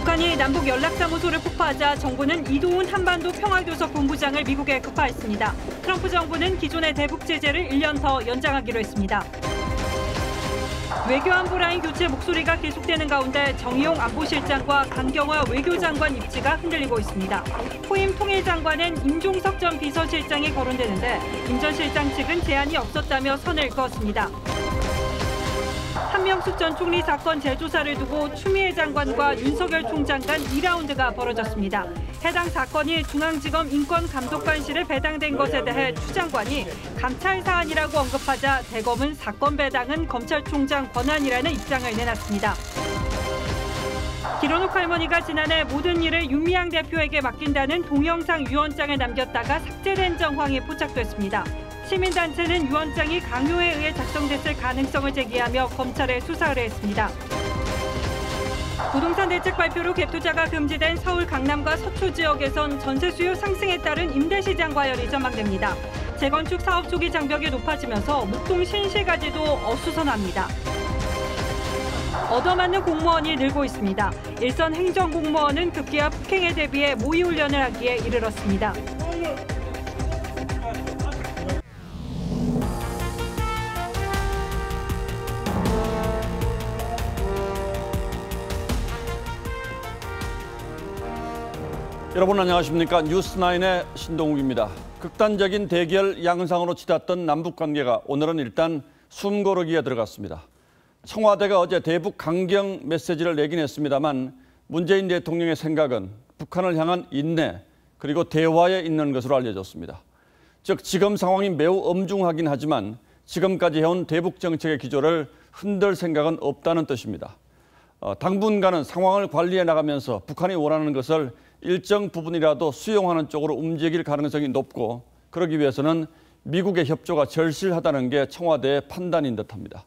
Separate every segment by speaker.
Speaker 1: 북한이 남북 연락사무소를 폭파하자 정부는 이도훈 한반도 평화교섭 본부장을 미국에 급파했습니다. 트럼프 정부는 기존의 대북 제재를 1년 더 연장하기로 했습니다. 외교안보 라인 교체 목소리가 계속되는 가운데 정의용 안보실장과 강경화 외교장관 입지가 흔들리고 있습니다. 후임 통일장관은 임종석 전 비서실장이 거론되는데 임 전 실장 측은 제안이 없었다며 선을 그었습니다. 한명숙 전 총리 사건 재조사를 두고 추미애 장관과 윤석열 총장 간 2라운드가 벌어졌습니다. 해당 사건이 중앙지검 인권감독관실에 배당된 것에 대해 추 장관이 감찰 사안이라고 언급하자 대검은 사건 배당은 검찰총장 권한이라는 입장을 내놨습니다. 김원욱 할머니가 지난해 모든 일을 윤미향 대표에게 맡긴다는 동영상 유언장을 남겼다가 삭제된 정황이 포착됐습니다. 시민단체는 유언장이 강요에 의해 작성됐을 가능성을 제기하며 검찰에 수사를 했습니다. 부동산 대책 발표로 갭투자가 금지된 서울 강남과 서초 지역에선 전세 수요 상승에 따른 임대시장 과열이 전망됩니다. 재건축 사업 초기 장벽이 높아지면서 목동 신시가지도 어수선합니다. 얻어맞는 공무원이 늘고 있습니다. 일선 행정공무원은 급기야 폭행에 대비해 모의훈련을 하기에 이르렀습니다.
Speaker 2: 여러분 안녕하십니까? 뉴스9의 신동욱입니다. 극단적인 대결 양상으로 치닫던 남북관계가 오늘은 일단 숨고르기에 들어갔습니다. 청와대가 어제 대북 강경 메시지를 내긴 했습니다만 문재인 대통령의 생각은 북한을 향한 인내 그리고 대화에 있는 것으로 알려졌습니다. 즉 지금 상황이 매우 엄중하긴 하지만 지금까지 해온 대북 정책의 기조를 흔들 생각은 없다는 뜻입니다. 당분간은 상황을 관리해 나가면서 북한이 원하는 것을 일정 부분이라도 수용하는 쪽으로 움직일 가능성이 높고 그러기 위해서는 미국의 협조가 절실하다는 게 청와대의 판단인 듯합니다.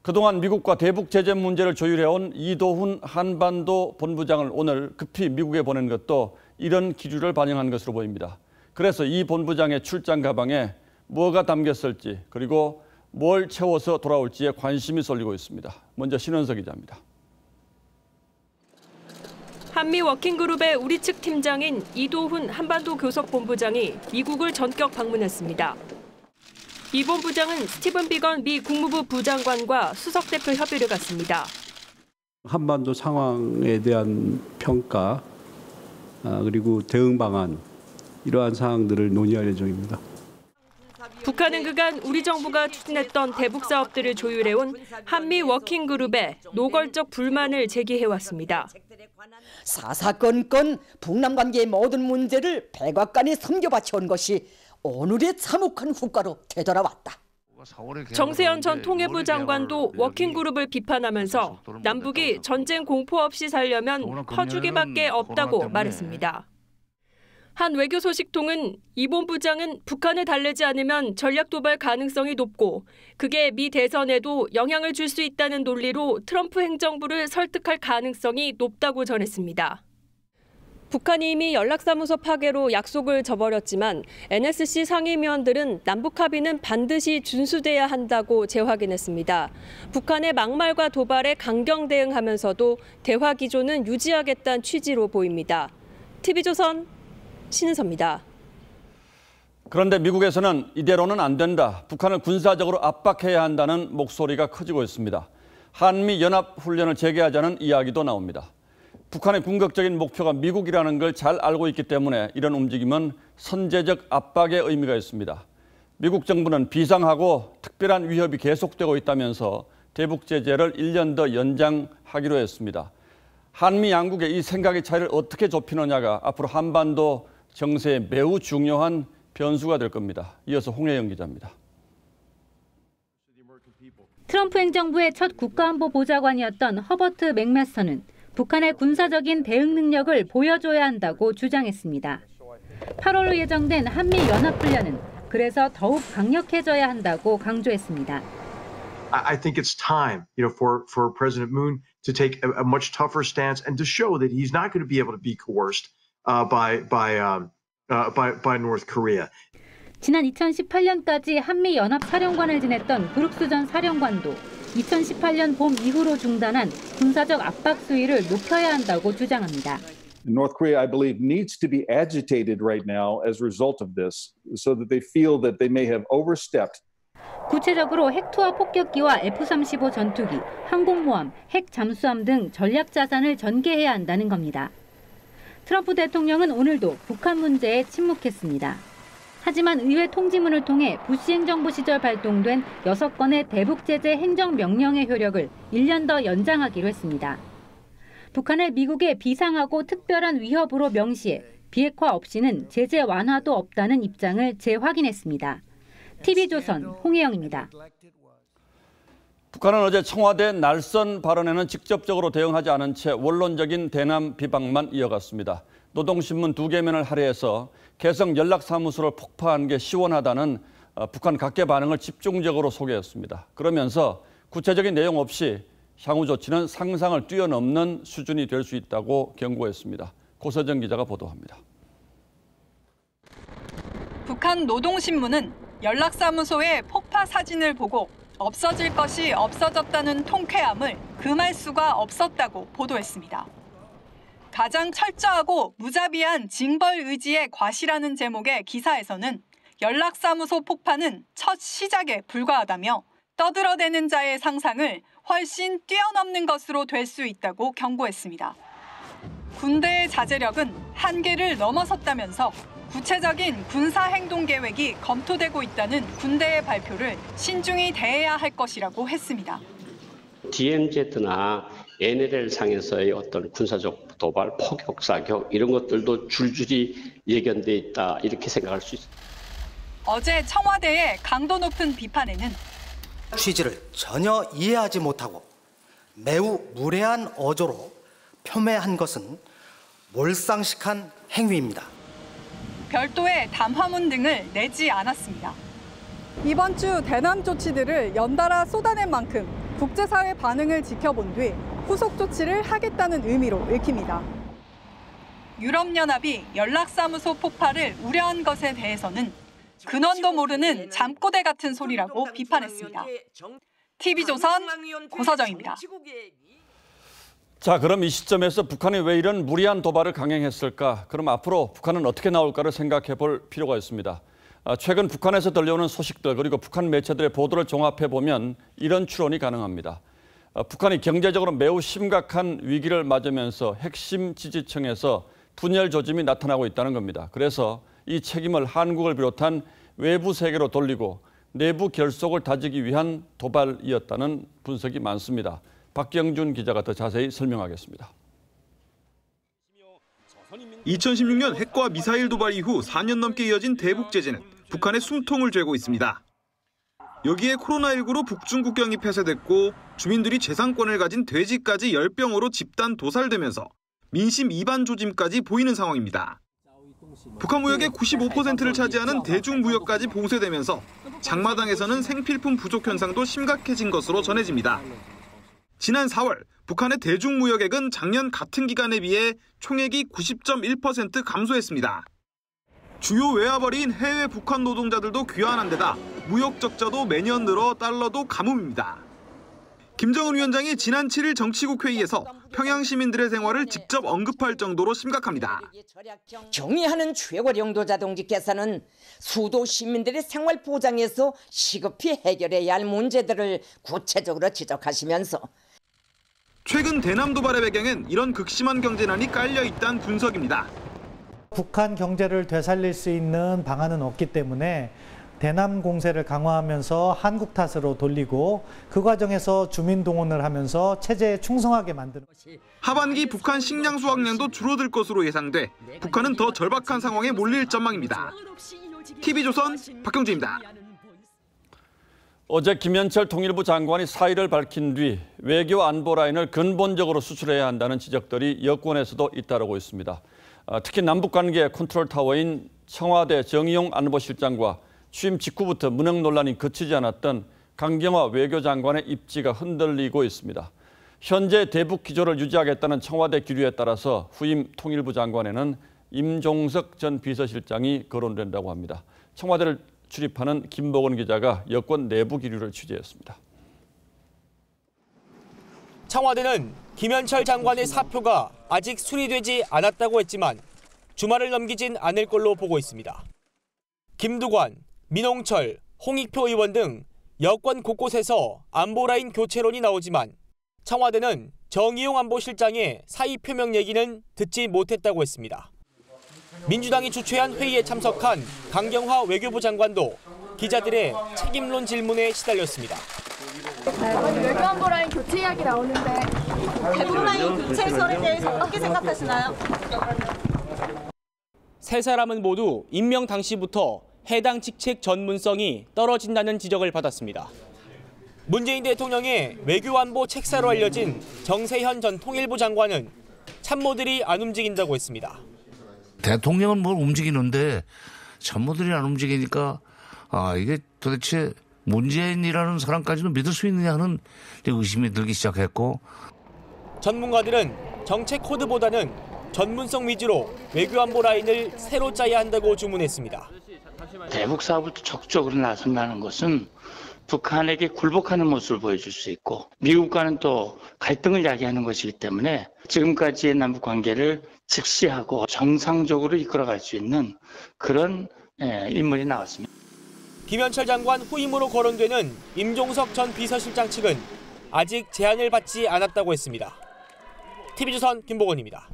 Speaker 2: 그동안 미국과 대북 제재 문제를 조율해온 이도훈 한반도 본부장을 오늘 급히 미국에 보낸 것도 이런 기류를 반영한 것으로 보입니다. 그래서 이 본부장의 출장 가방에 뭐가 담겼을지 그리고 뭘 채워서 돌아올지에 관심이 쏠리고 있습니다. 먼저 신원석 기자입니다.
Speaker 3: 한미 워킹그룹의 우리 측 팀장인 이도훈 한반도 교섭 본부장이 미국을 전격 방문했습니다. 이 본부장은 스티븐 비건 미 국무부 부장관과 수석 대표 협의를 갖습니다.
Speaker 4: 한반도 상황에 대한 평가 그리고 대응 방안 이러한 사항들을 논의할 예정입니다.
Speaker 3: 북한은 그간 우리 정부가 추진했던 대북 사업들을 조율해온 한미 워킹그룹에 노골적 불만을 제기해왔습니다.
Speaker 5: 사사건건 북남 관계의 모든 문제를 백악관이 섬겨바쳐온 것이 오늘의 참혹한 후과로 되돌아왔다.
Speaker 3: 정세현 전 통일부 장관도 워킹그룹을 비판하면서 남북이 전쟁 공포 없이 살려면 퍼주기밖에 없다고 말했습니다. 한 외교소식통은 이 본부장은 북한을 달래지 않으면 전략 도발 가능성이 높고 그게 미 대선에도 영향을 줄 수 있다는 논리로 트럼프 행정부를 설득할 가능성이 높다고 전했습니다. 북한이 이미 연락사무소 파괴로 약속을 저버렸지만 NSC 상임위원들은 남북 합의는 반드시 준수돼야 한다고 재확인했습니다. 북한의 막말과 도발에 강경 대응하면서도 대화 기조는 유지하겠다는 취지로 보입니다. TV조선 신은서입니다.
Speaker 2: 그런데 미국에서는 이대로는 안 된다. 북한을 군사적으로 압박해야 한다는 목소리가 커지고 있습니다. 한미 연합훈련을 재개하자는 이야기도 나옵니다. 북한의 궁극적인 목표가 미국이라는 걸 잘 알고 있기 때문에 이런 움직임은 선제적 압박의 의미가 있습니다. 미국 정부는 비상하고 특별한 위협이 계속되고 있다면서 대북 제재를 1년 더 연장하기로 했습니다. 한미 양국의 이 생각의 차이를 어떻게 좁히느냐가 앞으로 한반도 정세에 매우 중요한 변수가 될 겁니다. 이어서 홍혜영 기자입니다.
Speaker 6: 트럼프 행정부의 첫 국가안보보좌관이었던 허버트 맥마스터는 북한의 군사적인 대응 능력을 보여줘야 한다고 주장했습니다. 8월로 예정된 한미 연합훈련은 그래서 더욱 강력해져야 한다고 강조했습니다.
Speaker 7: I think it's time, for President Moon to take a much tougher stance and to show that he's not going to be able to be coerced by North Korea.
Speaker 6: 지난 2018년까지 한미 연합 사령관을 지냈던 브룩스 전 사령관도 2018년 봄 이후로 중단한 군사적 압박 수위를 높여야 한다고 주장합니다.
Speaker 8: North Korea, I believe, needs to be agitated right now as a result of this, so that they feel that they may have overstepped.
Speaker 6: 구체적으로 핵투하 폭격기와 F-35 전투기, 항공모함, 핵 잠수함 등 전략 자산을 전개해야 한다는 겁니다. 트럼프 대통령은 오늘도 북한 문제에 침묵했습니다. 하지만 의회 통지문을 통해 부시 행정부 시절 발동된 6건의 대북 제재 행정명령의 효력을 1년 더 연장하기로 했습니다. 북한을 미국의 비상하고 특별한 위협으로 명시해 비핵화 없이는 제재 완화도 없다는 입장을 재확인했습니다. TV조선 홍혜영입니다.
Speaker 2: 북한은 어제 청와대 날선 발언에는 직접적으로 대응하지 않은 채 원론적인 대남 비방만 이어갔습니다. 노동신문 2개면을 할애해서 개성 연락사무소를 폭파한 게 시원하다는 북한 각계 반응을 집중적으로 소개했습니다. 그러면서 구체적인 내용 없이 향후 조치는 상상을 뛰어넘는 수준이 될 수 있다고 경고했습니다. 고서정 기자가 보도합니다.
Speaker 1: 북한 노동신문은 연락사무소의 폭파 사진을 보고 없어질 것이 없어졌다는 통쾌함을 금할 수가 없었다고 보도했습니다. 가장 철저하고 무자비한 징벌 의지의 과시라는 제목의 기사에서는 연락사무소 폭파는 첫 시작에 불과하다며 떠들어대는 자의 상상을 훨씬 뛰어넘는 것으로 될 수 있다고 경고했습니다. 군대의 자제력은 한계를 넘어섰다면서 구체적인 군사행동 계획이 검토되고 있다는 군대의 발표를 신중히 대해야 할 것이라고 했습니다.
Speaker 9: DMZ나 NLL 상에서의 어떤 군사적 도발, 포격 사격 이런 것들도 줄줄이 예견돼 있다 이렇게 생각할 수 있습니다.
Speaker 1: 어제 청와대의 강도 높은 비판에는
Speaker 10: 취지를 전혀 이해하지 못하고 매우 무례한 어조로 폄훼한 것은 몰상식한 행위입니다.
Speaker 1: 별도의 담화문 등을 내지 않았습니다. 이번 주 대남 조치들을 연달아 쏟아낸 만큼 국제사회 반응을 지켜본 뒤 후속 조치를 하겠다는 의미로 읽힙니다. 유럽연합이 연락사무소 폭파를 우려한 것에 대해서는 근원도 모르는 잠꼬대 같은 소리라고 비판했습니다. TV조선 고서정입니다.
Speaker 2: 자, 그럼 이 시점에서 북한이 왜 이런 무리한 도발을 강행했을까? 그럼 앞으로 북한은 어떻게 나올까를 생각해 볼 필요가 있습니다. 최근 북한에서 들려오는 소식들 그리고 북한 매체들의 보도를 종합해 보면 이런 추론이 가능합니다. 북한이 경제적으로 매우 심각한 위기를 맞으면서 핵심 지지층에서 분열 조짐이 나타나고 있다는 겁니다. 그래서 이 책임을 한국을 비롯한 외부 세계로 돌리고 내부 결속을 다지기 위한 도발이었다는 분석이 많습니다. 박경준 기자가 더 자세히 설명하겠습니다.
Speaker 11: 2016년 핵과 미사일 도발 이후 4년 넘게 이어진 대북 제재는 북한의 숨통을 죄고 있습니다. 여기에 코로나19로 북중 국경이 폐쇄됐고 주민들이 재산권을 가진 돼지까지 열병으로 집단 도살되면서 민심 이반 조짐까지 보이는 상황입니다. 북한 무역의 95%를 차지하는 대중무역까지 봉쇄되면서 장마당에서는 생필품 부족 현상도 심각해진 것으로 전해집니다. 지난 4월 북한의 대중무역액은 작년 같은 기간에 비해 총액이 90.1% 감소했습니다. 주요 외화벌이인 해외 북한 노동자들도 귀환한 데다 무역 적자도 매년 늘어 달러도 가뭄입니다. 김정은 위원장이 지난 7일 정치국 회의에서 평양 시민들의 생활을 직접 언급할 정도로 심각합니다.
Speaker 5: 경의하는 최고령 노자동지께서는 수도 시민들의 생활 보장에서 시급히 해결해야 할 문제들을 구체적으로 지적하시면서
Speaker 11: 최근 대남 도발의 배경엔 이런 극심한 경제난이 깔려 있다는 분석입니다.
Speaker 12: 북한 경제를 되살릴 수 있는 방안은 없기 때문에 대남 공세를 강화하면서 한국 탓으로 돌리고 그 과정에서 주민 동원을 하면서 체제에 충성하게 만드는 것이
Speaker 11: 하반기 북한 식량 수확량도 줄어들 것으로 예상돼 북한은 더 절박한 상황에 몰릴 전망입니다. TV조선 박경주입니다.
Speaker 2: 어제 김현철 통일부 장관이 사의를 밝힌 뒤 외교 안보 라인을 근본적으로 수출해야 한다는 지적들이 여권에서도 잇따르고 있습니다. 특히 남북관계 컨트롤타워인 청와대 정의용 안보실장과 취임 직후부터 문행 논란이 그치지 않았던 강경화 외교장관의 입지가 흔들리고 있습니다. 현재 대북 기조를 유지하겠다는 청와대 기류에 따라서 후임 통일부 장관에는 임종석 전 비서실장이 거론된다고 합니다. 청와대를 출입하는 김복원 기자가 여권 내부 기류를 취재했습니다.
Speaker 13: 청와대는 김현철 장관의 사표가 아직 수리되지 않았다고 했지만 주말을 넘기진 않을 걸로 보고 있습니다. 김두관, 민홍철, 홍익표 의원 등 여권 곳곳에서 안보라인 교체론이 나오지만 청와대는 정의용 안보실장의 사의 표명 얘기는 듣지 못했다고 했습니다. 민주당이 주최한 회의에 참석한 강경화 외교부 장관도 기자들의 책임론 질문에 시달렸습니다.
Speaker 14: 외교안보라인 교체 이야기 나오는데 대북라인 교체설에 대해서 어떻게 생각하시나요?
Speaker 13: 세 사람은 모두 임명 당시부터 해당 직책 전문성이 떨어진다는 지적을 받았습니다. 문재인 대통령의 외교안보 책사로 알려진 정세현 전 통일부 장관은 참모들이 안 움직인다고 했습니다.
Speaker 15: 대통령은 뭘 움직이는데 참모들이 안 움직이니까 이게 도대체 문재인이라는 사람까지도 믿을 수 있느냐 하는 의심이 들기 시작했고,
Speaker 13: 전문가들은 정책 코드보다는 전문성 위주로 외교안보 라인을 새로 짜야 한다고 주문했습니다.
Speaker 16: 대북 사업을 적극적으로 나선다는 것은 북한에게 굴복하는 모습을 보여줄 수 있고 미국과는 또 갈등을 야기하는 것이기 때문에 지금까지의 남북 관계를 직시하고 정상적으로 이끌어갈 수 있는 그런 인물이 나왔습니다.
Speaker 13: 김현철 장관 후임으로 거론되는 임종석 전 비서실장 측은 아직 제안을 받지 않았다고 했습니다. TV조선 김보건입니다.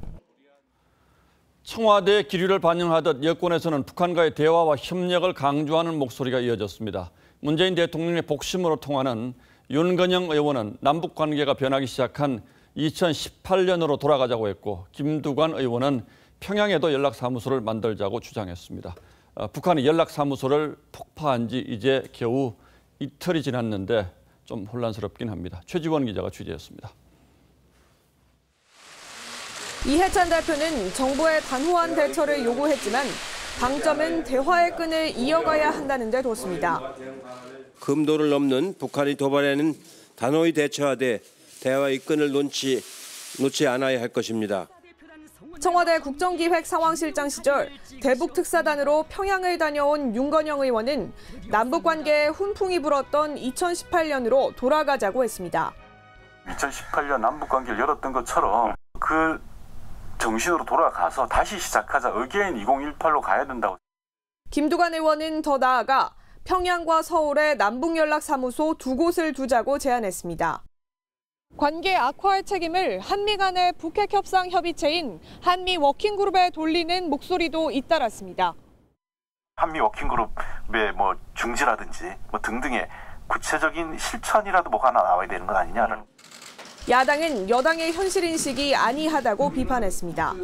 Speaker 2: 청와대의 기류를 반영하듯 여권에서는 북한과의 대화와 협력을 강조하는 목소리가 이어졌습니다. 문재인 대통령의 복심으로 통하는 윤건영 의원은 남북 관계가 변하기 시작한 2018년으로 돌아가자고 했고, 김두관 의원은 평양에도 연락사무소를 만들자고 주장했습니다. 북한이 연락사무소를 폭파한 지 이제 겨우 이틀이 지났는데 좀 혼란스럽긴 합니다. 최지원 기자가 취재했습니다.
Speaker 17: 이해찬 대표는 정부의 단호한 대처를 요구했지만 방점은 대화의 끈을 이어가야 한다는 데 뒀습니다.
Speaker 18: 금도를 넘는 북한이 도발에는 단호히 대처하되 대화의 끈을 놓지 않아야 할 것입니다.
Speaker 17: 청와대 국정기획상황실장 시절 대북특사단으로 평양을 다녀온 윤건영 의원은 남북관계에 훈풍이 불었던 2018년으로 돌아가자고 했습니다.
Speaker 19: 2018년 남북관계를 열었던 것처럼 그 정신으로 돌아가서 다시 시작하자. 어게인 2018로 가야 된다고.
Speaker 17: 김두관 의원은 더 나아가 평양과 서울에 남북연락사무소 2곳을 두자고 제안했습니다. 관계 악화의 책임을 한미 간의 북핵협상협의체인 한미 워킹그룹에 돌리는 목소리도 잇따랐습니다.
Speaker 19: 한미 워킹그룹의 중지라든지 등등의 구체적인 실천이라도 뭐가 하나 나와야 되는 건 아니냐는.
Speaker 17: 야당은 여당의 현실인식이 아니하다고 비판했습니다.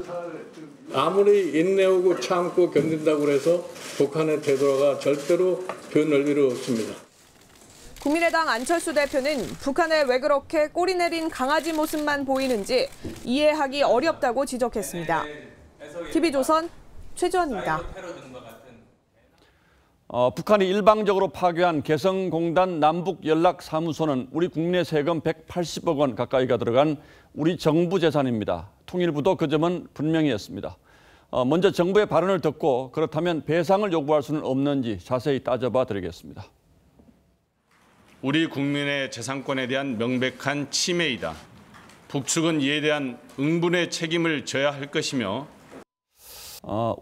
Speaker 20: 아무리 인내하고 참고 견딘다고 해서 북한의 태도가 절대로 변할 일은 없습니다.
Speaker 17: 국민의당 안철수 대표는 북한에 왜 그렇게 꼬리 내린 강아지 모습만 보이는지 이해하기 어렵다고 지적했습니다. TV조선 최지원입니다.
Speaker 2: 북한이 일방적으로 파괴한 개성공단 남북연락사무소는 우리 국민의 세금 180억 원 가까이가 들어간 우리 정부 재산입니다. 통일부도 그 점은 분명히 했습니다. 먼저 정부의 발언을 듣고 그렇다면 배상을 요구할 수는 없는지 자세히 따져봐 드리겠습니다.
Speaker 21: 우리 국민의 재산권에 대한 명백한 침해이다. 북측은 이에 대한 응분의 책임을 져야 할 것이며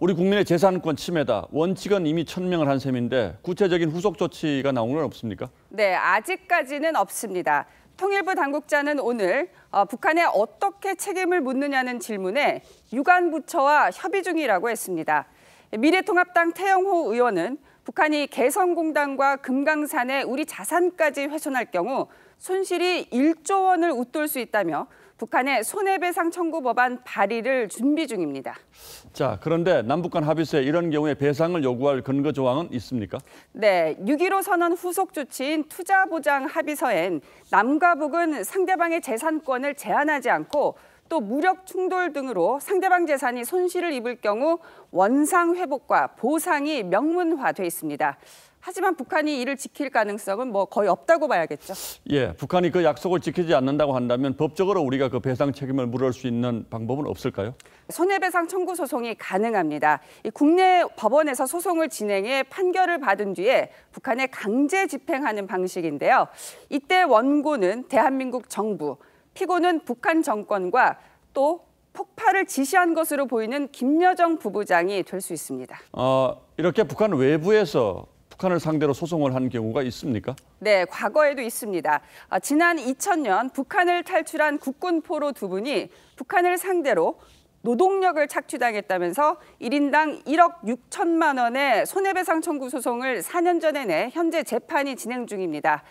Speaker 2: 우리 국민의 재산권 침해다. 원칙은 이미 천명을 한 셈인데 구체적인 후속 조치가 나온 건 없습니까?
Speaker 22: 네, 아직까지는 없습니다. 통일부 당국자는 오늘 북한에 어떻게 책임을 묻느냐는 질문에 유관부처와 협의 중이라고 했습니다. 미래통합당 태영호 의원은 북한이 개성공단과 금강산의 우리 자산까지 훼손할 경우 손실이 1조 원을 웃돌 수 있다며 북한의 손해배상 청구 법안 발의를 준비 중입니다.
Speaker 2: 자, 그런데 남북 간 합의서에 이런 경우에 배상을 요구할 근거 조항은 있습니까?
Speaker 22: 네, 6.15 선언 후속 조치인 투자보장 합의서엔 남과 북은 상대방의 재산권을 제한하지 않고 또 무력 충돌 등으로 상대방 재산이 손실을 입을 경우 원상 회복과 보상이 명문화돼 있습니다. 하지만 북한이 이를 지킬 가능성은 거의 없다고 봐야겠죠.
Speaker 2: 예, 북한이 그 약속을 지키지 않는다고 한다면 법적으로 우리가 그 배상 책임을 물을 수 있는 방법은 없을까요?
Speaker 22: 손해배상 청구 소송이 가능합니다. 국내 법원에서 소송을 진행해 판결을 받은 뒤에 북한에 강제 집행하는 방식인데요. 이때 원고는 대한민국 정부, 피고는 북한 정권과 또 폭파를 지시한 것으로 보이는 김여정 부부장이 될 수 있습니다.
Speaker 2: 이렇게 북한 외부에서 북한을 상대로 소송을 한 경우가 있습니까?
Speaker 22: 네, 과거에도 있습니다. 지난 2000년 북한을 탈출한 국군포로 두 분이 북한을 상대로 노동력을 착취당했다면서 1인당 1억 6천만 원의 손해배상 청구 소송을 4년 전에 내 현재 재판이 진행 중입니다.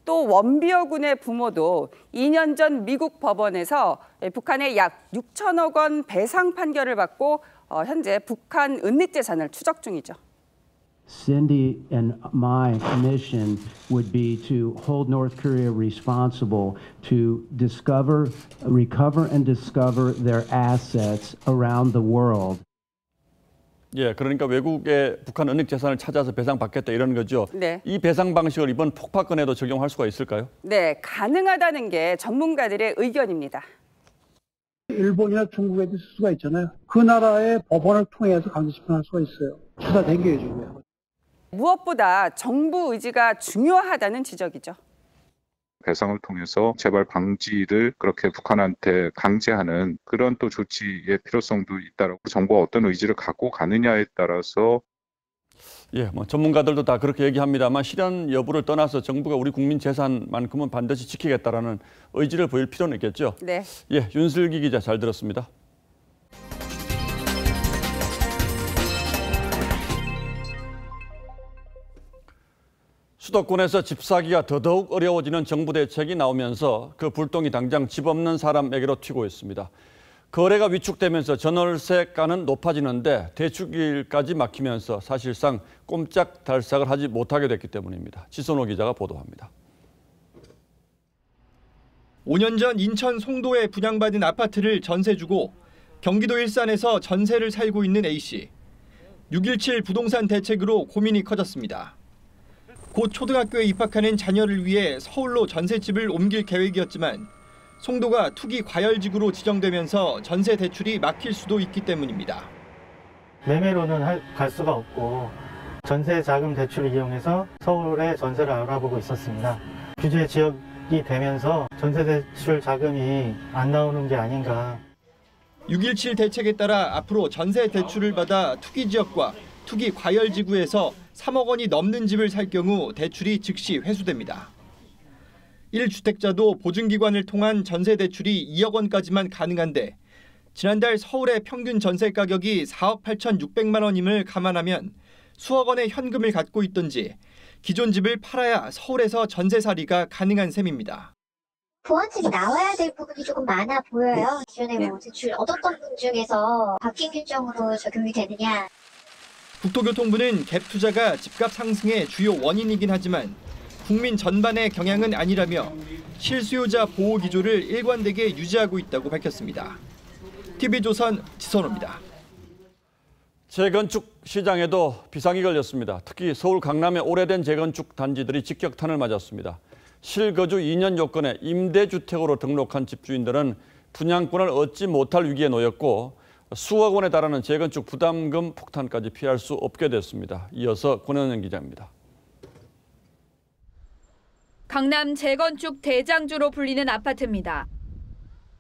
Speaker 22: 또 원비어 군의 부모도 2년 전 미국 법원에서 북한의 약 6천억 원 배상 판결을 받고 현재 북한 은닉재산을 추적 중이죠.
Speaker 3: Cindy and my mission would be to hold North Korea responsible to recover and discover their assets around the world.
Speaker 2: 예, 그러니까 외국의 북한 은닉 재산을 찾아서 배상받겠다 이런 거죠.
Speaker 22: 네.
Speaker 2: 이 배상 방식을 이번 폭파 건에도 적용할 수가 있을까요?
Speaker 22: 네, 가능하다는 게 전문가들의 의견입니다.
Speaker 4: 일본이나 중국에도 있을 수가 있잖아요. 그 나라의 법원을 통해서 강제 집행할 수가 있어요. 수사된 게 요즘이에요.
Speaker 22: 무엇보다 정부 의지가 중요하다는 지적이죠.
Speaker 23: 배상을 통해서 재발 방지를 그렇게 북한한테 강제하는 그런 또 조치의 필요성도 있다라고 정부가 어떤 의지를 갖고 가느냐에 따라서
Speaker 2: 예, 뭐 전문가들도 다 그렇게 얘기합니다만 실현 여부를 떠나서 정부가 우리 국민 재산만큼은 반드시 지키겠다라는 의지를 보일 필요는 있겠죠.
Speaker 22: 네.
Speaker 2: 예, 윤슬기 기자 잘 들었습니다. 수도권에서 집 사기가 더더욱 어려워지는 정부 대책이 나오면서 그 불똥이 당장 집 없는 사람에게로 튀고 있습니다. 거래가 위축되면서 전월세가는 높아지는데 대출길까지 막히면서 사실상 꼼짝달싹을 하지 못하게 됐기 때문입니다. 지선호 기자가 보도합니다.
Speaker 24: 5년 전 인천 송도에 분양받은 아파트를 전세 주고 경기도 일산에서 전세를 살고 있는 A씨. 6.17 부동산 대책으로 고민이 커졌습니다. 곧 초등학교에 입학하는 자녀를 위해 서울로 전셋집을 옮길 계획이었지만 송도가 투기 과열지구로 지정되면서 전세 대출이 막힐 수도 있기 때문입니다.
Speaker 12: 매매로는 갈 수가 없고 전세 자금 대출을 이용해서 서울에 전세를 알아보고 있었습니다. 규제 지역이 되면서 전세 대출 자금이 안 나오는 게 아닌가.
Speaker 24: 6.17 대책에 따라 앞으로 전세 대출을 받아 투기 지역과 투기 과열 지구에서 3억 원이 넘는 집을 살 경우 대출이 즉시 회수됩니다. 1주택자도 보증기관을 통한 전세 대출이 2억 원까지만 가능한데 지난달 서울의 평균 전세 가격이 4억 8,600만 원임을 감안하면 수억 원의 현금을 갖고 있던지 기존 집을 팔아야 서울에서 전세살이가 가능한 셈입니다.
Speaker 25: 보완책이 나와야 될 부분이 조금 많아 보여요. 기존에 뭐 대출 얻었던 분 중에서 바뀐 규정으로 적용이 되느냐.
Speaker 24: 국토교통부는 갭 투자가 집값 상승의 주요 원인이긴 하지만 국민 전반의 경향은 아니라며 실수요자 보호 기조를 일관되게 유지하고 있다고 밝혔습니다. TV조선 지선호입니다.
Speaker 2: 재건축 시장에도 비상이 걸렸습니다. 특히 서울 강남의 오래된 재건축 단지들이 직격탄을 맞았습니다. 실거주 2년 요건의 임대주택으로 등록한 집주인들은 분양권을 얻지 못할 위기에 놓였고 수억 원에 달하는 재건축 부담금 폭탄까지 피할 수 없게 됐습니다. 이어서 권현영 기자입니다.
Speaker 26: 강남 재건축 대장주로 불리는 아파트입니다.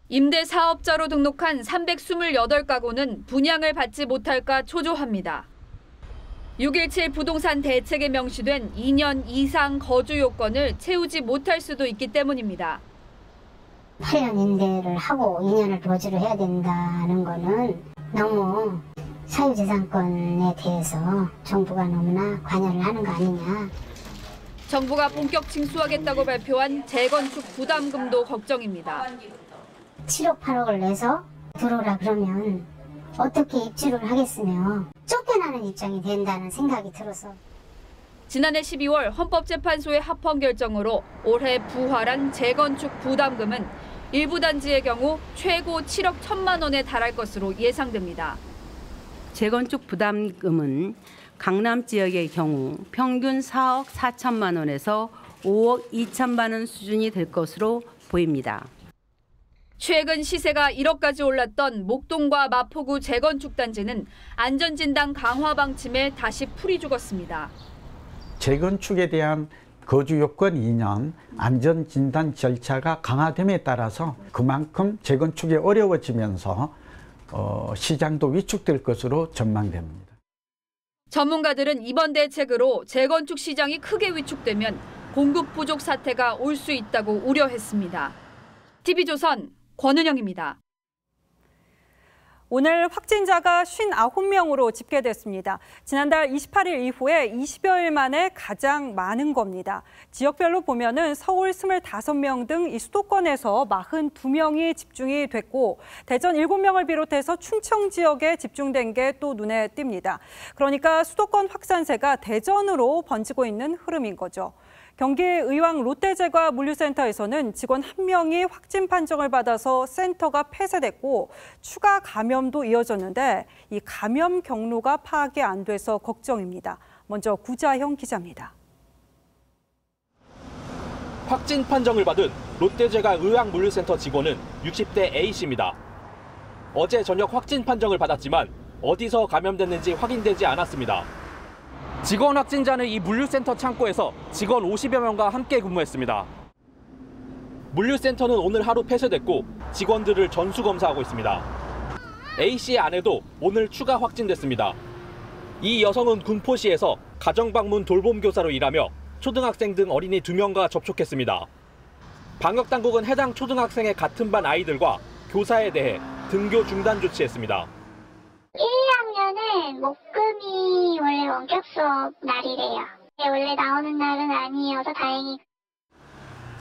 Speaker 26: 임대 사업자로 등록한 328가구는 분양을 받지 못할까 초조합니다. 6.17 부동산 대책에 명시된 2년 이상 거주 요건을 채우지 못할 수도 있기 때문입니다.
Speaker 27: 8년 임대를 하고 2년을 거주를 해야 된다는 거는 너무 사유재산권에 대해서 정부가 너무나 관여를 하는 거 아니냐.
Speaker 26: 정부가 본격 징수하겠다고 발표한 재건축 부담금도 걱정입니다.
Speaker 27: 7억 8억을 내서 들어오라 그러면 어떻게 입주를 하겠으며 쫓겨나는 입장이 된다는 생각이 들어서.
Speaker 26: 지난해 12월 헌법재판소의 합헌 결정으로 올해 부활한 재건축 부담금은 일부 단지의 경우 최고 7억 1천만 원에 달할 것으로 예상됩니다.
Speaker 28: 재건축 부담금은 강남 지역의 경우 평균 4억 4천만 원에서 5억 2천만 원 수준이 될 것으로 보입니다.
Speaker 26: 최근 시세가 1억까지 올랐던 목동과 마포구 재건축 단지는 안전진단 강화 방침에 다시 풀이 죽었습니다.
Speaker 29: 재건축에 대한
Speaker 1: 거주 요건 2년, 안전 진단 절차가 강화됨에 따라서 그만큼 재건축이 어려워지면서 시장도 위축될 것으로 전망됩니다.
Speaker 26: 전문가들은 이번 대책으로 재건축 시장이 크게 위축되면 공급 부족 사태가 올 수 있다고 우려했습니다. TV조선 권은영입니다.
Speaker 5: 오늘 확진자가 59명으로 집계됐습니다. 지난달 28일 이후에 20여일 만에 가장 많은 겁니다. 지역별로 보면은 서울 25명 등 이 수도권에서 42명이 집중이 됐고 대전 7명을 비롯해서 충청 지역에 집중된 게 또 눈에 띕니다. 그러니까 수도권 확산세가 대전으로 번지고 있는 흐름인 거죠. 경기 의왕 롯데제과 물류센터에서는 직원 1명이 확진 판정을 받아서 센터가 폐쇄됐고 추가 감염도 이어졌는데 이 감염 경로가 파악이 안 돼서 걱정입니다. 먼저 구자형 기자입니다.
Speaker 6: 확진 판정을 받은 롯데제과 의왕 물류센터 직원은 60대 A씨입니다. 어제 저녁 확진 판정을 받았지만 어디서 감염됐는지 확인되지 않았습니다. 직원 확진자는 이 물류센터 창고에서 직원 50여 명과 함께 근무했습니다. 물류센터는 오늘 하루 폐쇄됐고 직원들을 전수검사하고 있습니다. A씨의 아내도 오늘 추가 확진됐습니다. 이 여성은 군포시에서 가정방문 돌봄교사로 일하며 초등학생 등 어린이 2명과 접촉했습니다. 방역당국은 해당 초등학생의 같은 반 아이들과 교사에 대해 등교 중단 조치했습니다.
Speaker 25: 1학년은 목금이 원래 원격 수업 날이래요. 원래 나오는 날은 아니어서 다행히.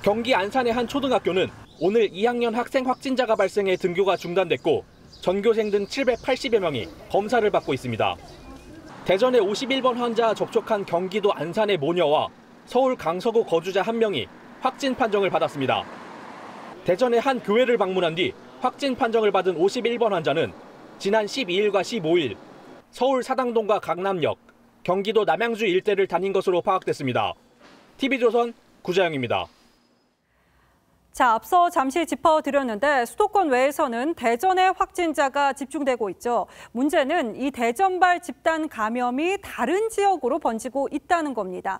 Speaker 6: 경기 안산의 한 초등학교는 오늘 2학년 학생 확진자가 발생해 등교가 중단됐고 전교생 등 780여 명이 검사를 받고 있습니다. 대전의 51번 환자 접촉한 경기도 안산의 모녀와 서울 강서구 거주자 1명이 확진 판정을 받았습니다. 대전의 한 교회를 방문한 뒤 확진 판정을 받은 51번 환자는 지난 12일과 15일 서울 사당동과 강남역, 경기도 남양주 일대를 다닌 것으로 파악됐습니다. TV조선 구자영입니다.
Speaker 5: 자, 앞서 잠시 짚어드렸는데 수도권 외에서는 대전의 확진자가 집중되고 있죠. 문제는 이 대전발 집단 감염이 다른 지역으로 번지고 있다는 겁니다.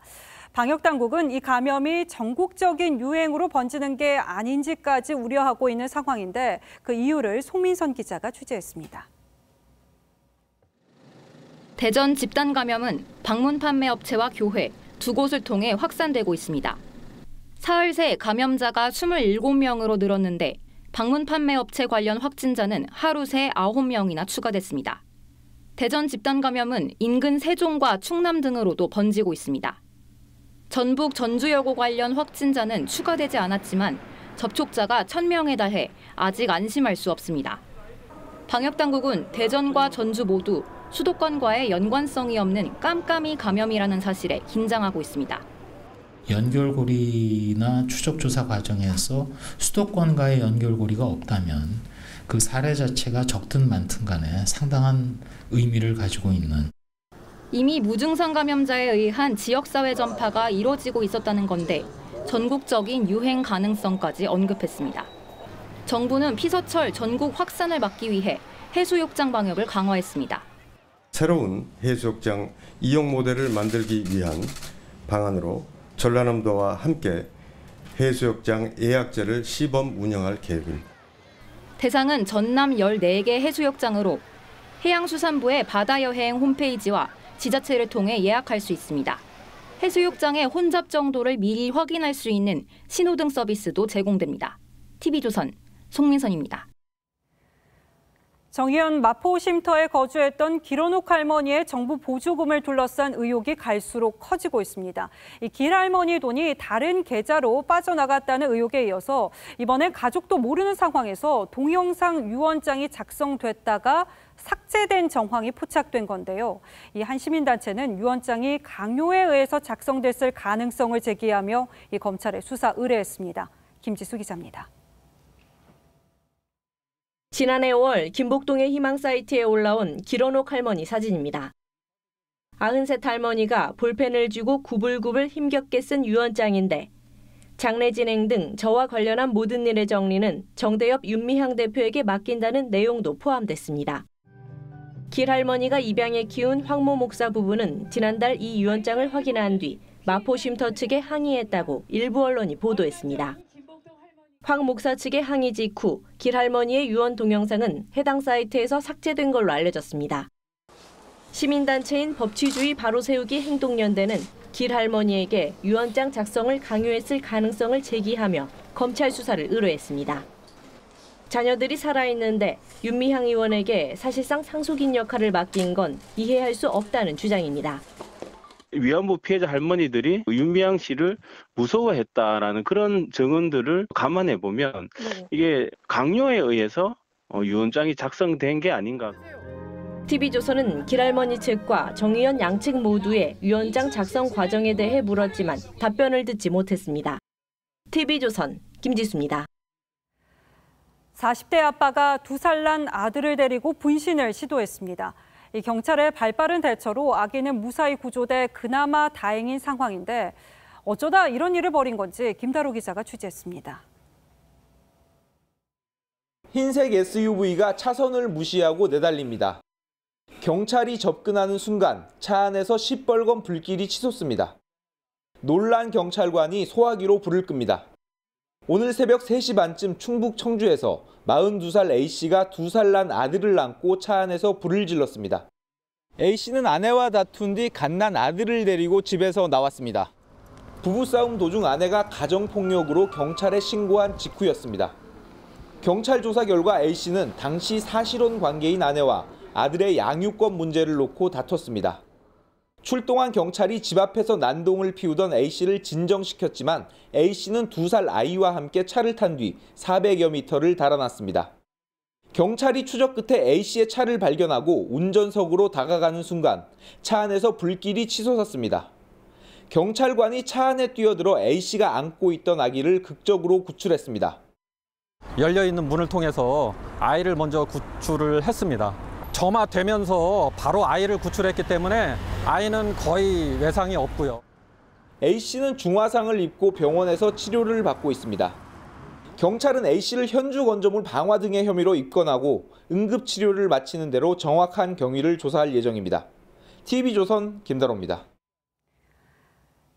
Speaker 5: 방역당국은 이 감염이 전국적인 유행으로 번지는 게 아닌지까지 우려하고 있는 상황인데 그 이유를 송민선 기자가 취재했습니다.
Speaker 7: 대전 집단 감염은 방문 판매 업체와 교회 두 곳을 통해 확산되고 있습니다. 사흘 새 감염자가 27명으로 늘었는데 방문 판매 업체 관련 확진자는 하루 새 9명이나 추가됐습니다. 대전 집단 감염은 인근 세종과 충남 등으로도 번지고 있습니다. 전북 전주여고 관련 확진자는 추가되지 않았지만 접촉자가 1,000명에 달해 아직 안심할 수 없습니다. 방역당국은 대전과 전주 모두 수도권과의 연관성이 없는 깜깜이 감염이라는 사실에 긴장하고 있습니다.
Speaker 8: 연결고리나 추적조사 과정에서 수도권과의 연결고리가 없다면 그 사례 자체가 적든 많든 간에 상당한 의미를 가지고 있는.
Speaker 7: 이미 무증상 감염자에 의한 지역사회 전파가 이뤄지고 있었다는 건데 전국적인 유행 가능성까지 언급했습니다. 정부는 피서철 전국 확산을 막기 위해 해수욕장 방역을 강화했습니다.
Speaker 9: 새로운 해수욕장 이용 모델을 만들기 위한 방안으로 전라남도와 함께 해수욕장 예약제를 시범 운영할 계획입니다.
Speaker 7: 대상은 전남 14개 해수욕장으로 해양수산부의 바다여행 홈페이지와 지자체를 통해 예약할 수 있습니다. 해수욕장의 혼잡 정도를 미리 확인할 수 있는 신호등 서비스도 제공됩니다. TV조선 송민선입니다.
Speaker 5: 정의연 마포 쉼터에 거주했던 길원옥 할머니의 정부 보조금을 둘러싼 의혹이 갈수록 커지고 있습니다. 이 길할머니 돈이 다른 계좌로 빠져나갔다는 의혹에 이어서 이번엔 가족도 모르는 상황에서 동영상 유언장이 작성됐다가 삭제된 정황이 포착된 건데요. 이 한 시민단체는 유언장이 강요에 의해서 작성됐을 가능성을 제기하며 이 검찰에 수사 의뢰했습니다. 김지수 기자입니다.
Speaker 10: 지난해 5월 김복동의 희망 사이트에 올라온 길원옥 할머니 사진입니다. 93 할머니가 볼펜을 쥐고 구불구불 힘겹게 쓴 유언장인데 장례 진행 등 저와 관련한 모든 일의 정리는 정대엽 윤미향 대표에게 맡긴다는 내용도 포함됐습니다. 길 할머니가 입양해 키운 황모 목사 부부는 지난달 이 유언장을 확인한 뒤 마포쉼터 측에 항의했다고 일부 언론이 보도했습니다. 황 목사 측의 항의 직후 길할머니의 유언 동영상은 해당 사이트에서 삭제된 걸로 알려졌습니다. 시민단체인 법치주의 바로세우기 행동연대는 길할머니에게 유언장 작성을 강요했을 가능성을 제기하며 검찰 수사를 의뢰했습니다. 자녀들이 살아있는데 윤미향 의원에게 사실상 상속인 역할을 맡긴 건 이해할 수 없다는 주장입니다.
Speaker 11: 위안부 피해자 할머니들이 윤미향 씨를 무서워했다라는 그런 증언들을 감안해 보면 이게 강요에 의해서 유언장이 작성된 게 아닌가.
Speaker 10: TV조선은 길할머니 측과 정의연 양측 모두의 유언장 작성 과정에 대해 물었지만 답변을 듣지 못했습니다. TV조선 김지수입니다.
Speaker 5: 40대 아빠가 2살 난 아들을 데리고 분신을 시도했습니다. 이 경찰의 발빠른 대처로 아기는 무사히 구조돼 그나마 다행인 상황인데 어쩌다 이런 일을 벌인 건지 김다로 기자가 취재했습니다.
Speaker 13: 흰색 SUV가 차선을 무시하고 내달립니다. 경찰이 접근하는 순간 차 안에서 시뻘건 불길이 치솟습니다. 놀란 경찰관이 소화기로 불을 끕니다. 오늘 새벽 3시 반쯤 충북 청주에서 42살 A씨가 2살 난 아들을 안고 차 안에서 불을 질렀습니다. A씨는 아내와 다툰 뒤 갓난 아들을 데리고 집에서 나왔습니다. 부부싸움 도중 아내가 가정폭력으로 경찰에 신고한 직후였습니다. 경찰 조사 결과 A씨는 당시 사실혼 관계인 아내와 아들의 양육권 문제를 놓고 다퉜습니다. 출동한 경찰이 집 앞에서 난동을 피우던 A씨를 진정시켰지만 A씨는 2살 아이와 함께 차를 탄 뒤 400여 미터를 달아났습니다. 경찰이 추적 끝에 A씨의 차를 발견하고 운전석으로 다가가는 순간 차 안에서 불길이 치솟았습니다. 경찰관이 차 안에 뛰어들어 A씨가 안고 있던 아기를 극적으로 구출했습니다.
Speaker 14: 열려있는 문을 통해서 아이를 먼저 구출을 했습니다. 점화되면서 바로 아이를 구출했기 때문에 아이는 거의 외상이 없고요.
Speaker 13: A씨는 중화상을 입고 병원에서 치료를 받고 있습니다. 경찰은 A씨를 현주 건조물 방화 등의 혐의로 입건하고 응급치료를 마치는 대로 정확한 경위를 조사할 예정입니다. TV조선 김다로입니다.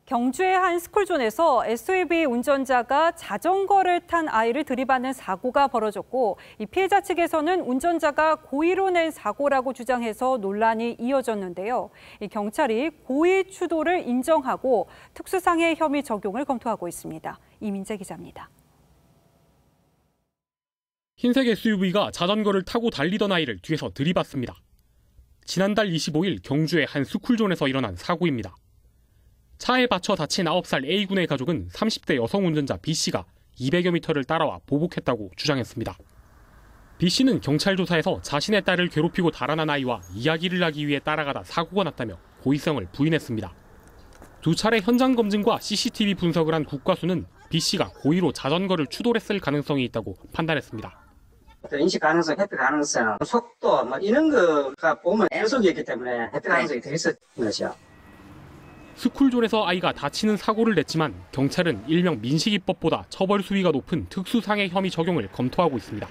Speaker 5: 경주의 한 스쿨존에서 SUV 운전자가 자전거를 탄 아이를 들이받는 사고가 벌어졌고 이 피해자 측에서는 운전자가 고의로 낸 사고라고 주장해서 논란이 이어졌는데요. 이 경찰이 고의 추도를 인정하고 특수상해 혐의 적용을 검토하고 있습니다. 이민재 기자입니다.
Speaker 15: 흰색 SUV가 자전거를 타고 달리던 아이를 뒤에서 들이받습니다. 지난달 25일 경주의 한 스쿨존에서 일어난 사고입니다. 차에 받쳐 다친 9살 A군의 가족은 30대 여성 운전자 B씨가 200여 미터를 따라와 보복했다고 주장했습니다. B씨는 경찰 조사에서 자신의 딸을 괴롭히고 달아난 아이와 이야기를 하기 위해 따라가다 사고가 났다며 고의성을 부인했습니다. 두 차례 현장 검증과 CCTV 분석을 한 국과수는 B씨가 고의로 자전거를 추돌했을 가능성이 있다고 판단했습니다.
Speaker 16: 인식 가능성, 회피 가능성, 속도 이런 거가 보면 연속이었기 때문에 회피 가능성이 더 있었던 것이요.
Speaker 15: 스쿨존에서 아이가 다치는 사고를 냈지만 경찰은 일명 민식이법보다 처벌 수위가 높은 특수상해 혐의 적용을 검토하고 있습니다.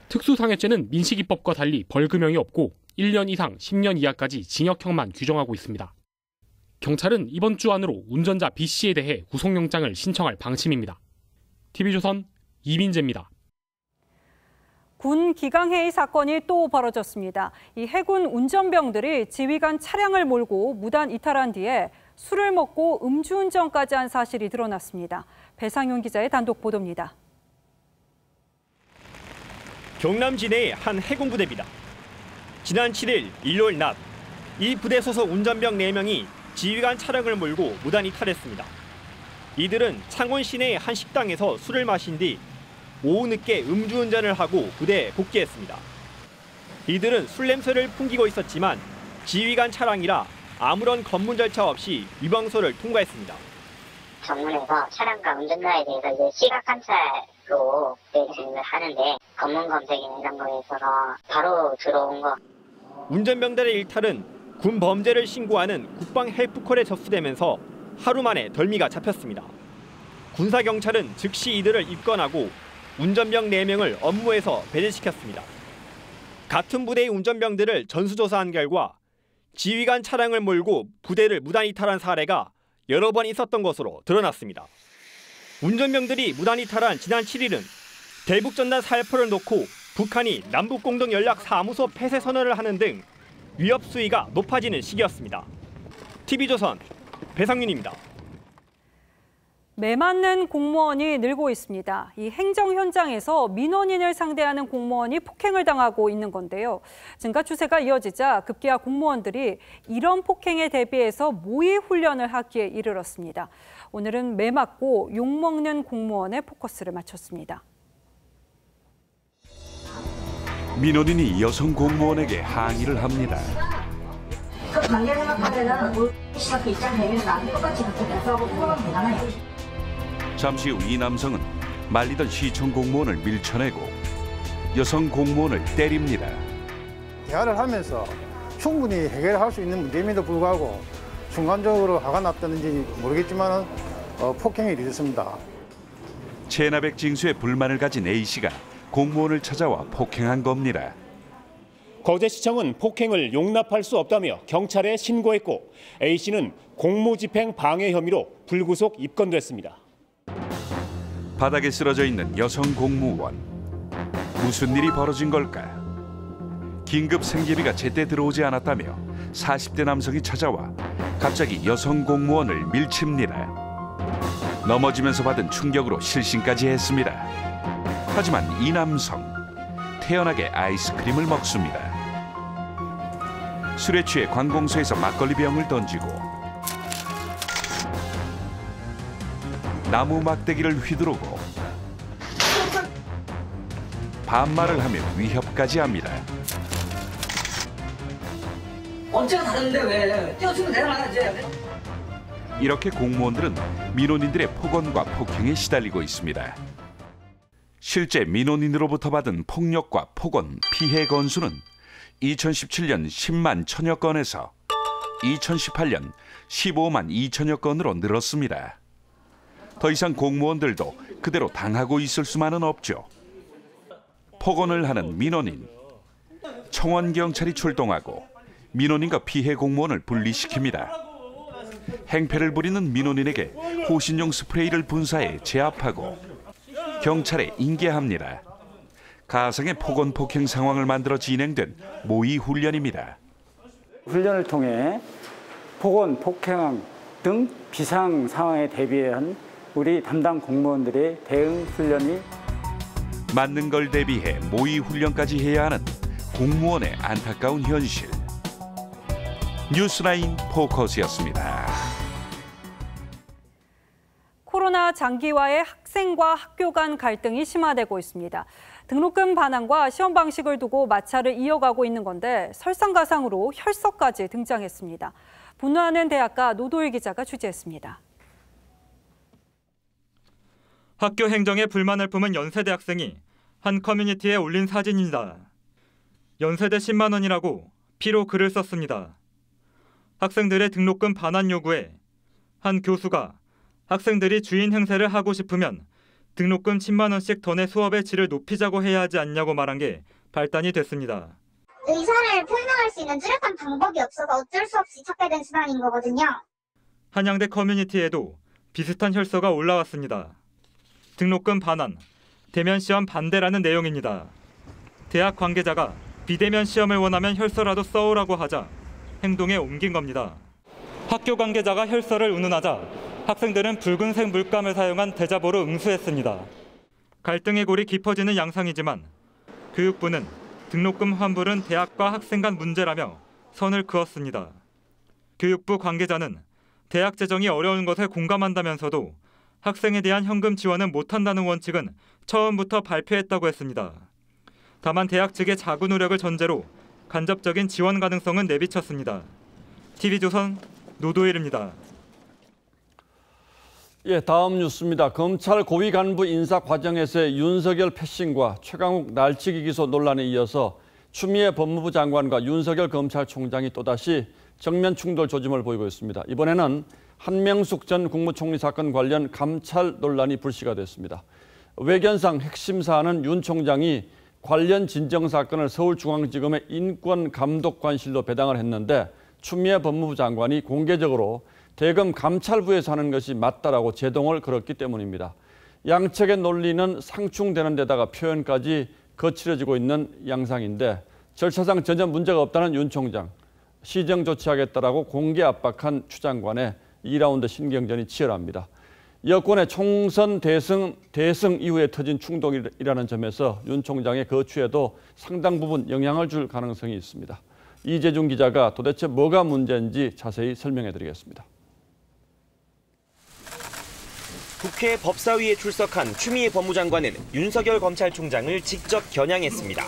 Speaker 15: 특수상해죄는 민식이법과 달리 벌금형이 없고 1년 이상 10년 이하까지 징역형만 규정하고 있습니다. 경찰은 이번 주 안으로 운전자 B씨에 대해 구속영장을 신청할 방침입니다. TV조선 이민재입니다.
Speaker 5: 군 기강회의 사건이 또 벌어졌습니다. 이 해군 운전병들이 지휘관 차량을 몰고 무단 이탈한 뒤에 술을 먹고 음주운전까지 한 사실이 드러났습니다. 배상윤 기자의 단독 보도입니다.
Speaker 24: 경남 진해의 한 해군 부대입니다. 지난 7일 일요일 낮, 이 부대 소속 운전병 4명이 지휘관 차량을 몰고 무단 이탈했습니다. 이들은 창원 시내의 한 식당에서 술을 마신 뒤 오후 늦게 음주운전을 하고 부대에 복귀했습니다. 이들은 술 냄새를 풍기고 있었지만 지휘관 차량이라 아무런 검문 절차 없이 위반소를 통과했습니다.
Speaker 25: 정문에서 차량과 운전자에 대해서 이제 시각 관찰로 진행을 하는데 검문 검색이나 이런 거에 있어서 바로 들어온 거.
Speaker 24: 운전병들의 일탈은 군 범죄를 신고하는 국방 헬프콜에 접수되면서 하루 만에 덜미가 잡혔습니다. 군사경찰은 즉시 이들을 입건하고 운전병 4명을 업무에서 배제시켰습니다. 같은 부대의 운전병들을 전수조사한 결과 지휘관 차량을 몰고 부대를 무단 이탈한 사례가 여러 번 있었던 것으로 드러났습니다. 운전병들이 무단히 탈환 지난 7일은 대북전단 살포를 놓고 북한이 남북공동연락사무소 폐쇄 선언을 하는 등 위협 수위가 높아지는 시기였습니다. TV조선 배상윤입니다.
Speaker 5: 매맞는 공무원이 늘고 있습니다. 이 행정 현장에서 민원인을 상대하는 공무원이 폭행을 당하고 있는 건데요. 증가 추세가 이어지자 급기야 공무원들이 이런 폭행에 대비해서 모의 훈련을 하기에 이르렀습니다. 오늘은 매맞고 욕먹는 공무원에 포커스를 맞췄습니다.
Speaker 3: 민원인이 여성 공무원에게 항의를 합니다.
Speaker 4: 관계 생각하면은 우리 시각 입장 대비는 나도 똑같이 그렇게 대처하고 포함은 되잖아요.
Speaker 3: 잠시 후 이 남성은 말리던 시청 공무원을 밀쳐내고 여성 공무원을 때립니다.
Speaker 17: 대화를 하면서 충분히 해결할 수 있는 문제임에도 불구하고 순간적으로 화가 났다는지 모르겠지만 폭행이 일어났습니다.
Speaker 3: 체납액 징수에 불만을 가진 A씨가 공무원을 찾아와 폭행한 겁니다.
Speaker 18: 거제시청은 폭행을 용납할 수 없다며 경찰에 신고했고 A씨는 공무집행 방해 혐의로 불구속 입건됐습니다.
Speaker 3: 바닥에 쓰러져 있는 여성 공무원. 무슨 일이 벌어진 걸까? 긴급 생계비가 제때 들어오지 않았다며 40대 남성이 찾아와 갑자기 여성 공무원을 밀칩니다. 넘어지면서 받은 충격으로 실신까지 했습니다. 하지만 이 남성, 태연하게 아이스크림을 먹습니다. 술에 취해 관공서에서 막걸리 병을 던지고 나무 막대기를 휘두르고 반말을 하며 위협까지 합니다.
Speaker 4: 언제가 다른데 왜 뛰어주면 내려가야지.
Speaker 3: 이렇게 공무원들은 민원인들의 폭언과 폭행에 시달리고 있습니다. 실제 민원인으로부터 받은 폭력과 폭언, 피해 건수는 2017년 10만 1000여 건에서 2018년 15만 2천여 건으로 늘었습니다. 더 이상 공무원들도 그대로 당하고 있을 수만은 없죠. 폭언을 하는 민원인, 청원경찰이 출동하고 민원인과 피해 공무원을 분리시킵니다. 행패를 부리는 민원인에게 호신용 스프레이를 분사해 제압하고 경찰에 인계합니다. 가상의 폭언 폭행 상황을 만들어 진행된 모의 훈련입니다.
Speaker 19: 훈련을 통해 폭언, 폭행 등 비상 상황에 대비한 우리 담당 공무원들의 대응 훈련이
Speaker 3: 맞는 걸 대비해 모의 훈련까지 해야 하는 공무원의 안타까운 현실. 뉴스라인 포커스였습니다.
Speaker 5: 코로나 장기화에 학생과 학교 간 갈등이 심화되고 있습니다. 등록금 반환과 시험 방식을 두고 마찰을 이어가고 있는 건데 설상가상으로 혈서까지 등장했습니다. 분노하는 대학가 노도일 기자가 취재했습니다.
Speaker 20: 학교 행정에 불만을 품은 연세대 학생이 한 커뮤니티에 올린 사진입니다. 연세대 10만 원이라고 피로 글을 썼습니다. 학생들의 등록금 반환 요구에 한 교수가 학생들이 주인 행세를 하고 싶으면 등록금 10만 원씩 더 내 수업의 질을 높이자고 해야 하지 않냐고 말한 게 발단이 됐습니다.
Speaker 27: 의사를 표명할 수 있는 뚜렷한 방법이 없어서 어쩔 수 없이 찾게 된 수단인 거거든요.
Speaker 20: 한양대 커뮤니티에도 비슷한 혈서가 올라왔습니다. 등록금 반환, 대면 시험 반대라는 내용입니다. 대학 관계자가 비대면 시험을 원하면 혈서라도 써오라고 하자 행동에 옮긴 겁니다. 학교 관계자가 혈서를 운운하자 학생들은 붉은색 물감을 사용한 대자보로 응수했습니다. 갈등의 골이 깊어지는 양상이지만 교육부는 등록금 환불은 대학과 학생 간 문제라며 선을 그었습니다. 교육부 관계자는 대학 재정이 어려운 것에 공감한다면서도 학생에 대한 현금 지원은 못한다는 원칙은 처음부터 발표했다고 했습니다. 다만 대학 측의 자구 노력을 전제로 간접적인 지원 가능성은 내비쳤습니다. TV조선 노도일입니다.
Speaker 2: 예, 다음 뉴스입니다. 검찰 고위 간부 인사 과정에서의 윤석열 패싱과 최강욱 날치기 기소 논란에 이어서 추미애 법무부 장관과 윤석열 검찰총장이 또다시 정면 충돌 조짐을 보이고 있습니다. 이번에는 한명숙 전 국무총리 사건 관련 감찰 논란이 불씨가 됐습니다. 외견상 핵심 사안은 윤 총장이 관련 진정 사건을 서울중앙지검의 인권감독관실로 배당을 했는데 추미애 법무부 장관이 공개적으로 대검 감찰부에서 하는 것이 맞다라고 제동을 걸었기 때문입니다. 양측의 논리는 상충되는 데다가 표현까지 거칠어지고 있는 양상인데 절차상 전혀 문제가 없다는 윤 총장, 시정 조치하겠다라고 공개 압박한 추 장관의 2라운드 신경전이 치열합니다. 여권의 총선 대승 이후에 터진 충동이라는 점에서 윤 총장의 거취에도 상당 부분 영향을 줄 가능성이 있습니다. 이재중 기자가 도대체 뭐가 문제인지 자세히 설명해드리겠습니다.
Speaker 1: 국회 법사위에 출석한 추미애 법무장관은 윤석열 검찰총장을 직접 겨냥했습니다.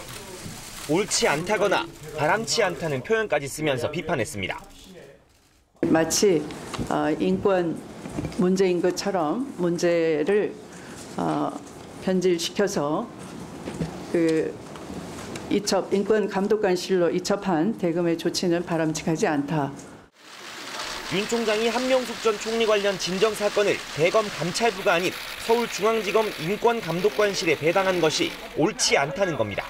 Speaker 1: 옳지 않다거나 바람치 않다는 표현까지 쓰면서 비판했습니다.
Speaker 6: 마치 인권 문제인 것처럼 문제를 변질시켜서 인권감독관실로 이첩한 대검의 조치는 바람직하지 않다.
Speaker 1: 윤 총장이 한명숙 전 총리 관련 진정 사건을 대검 감찰부가 아닌 서울중앙지검 인권감독관실에 배당한 것이 옳지 않다는 겁니다.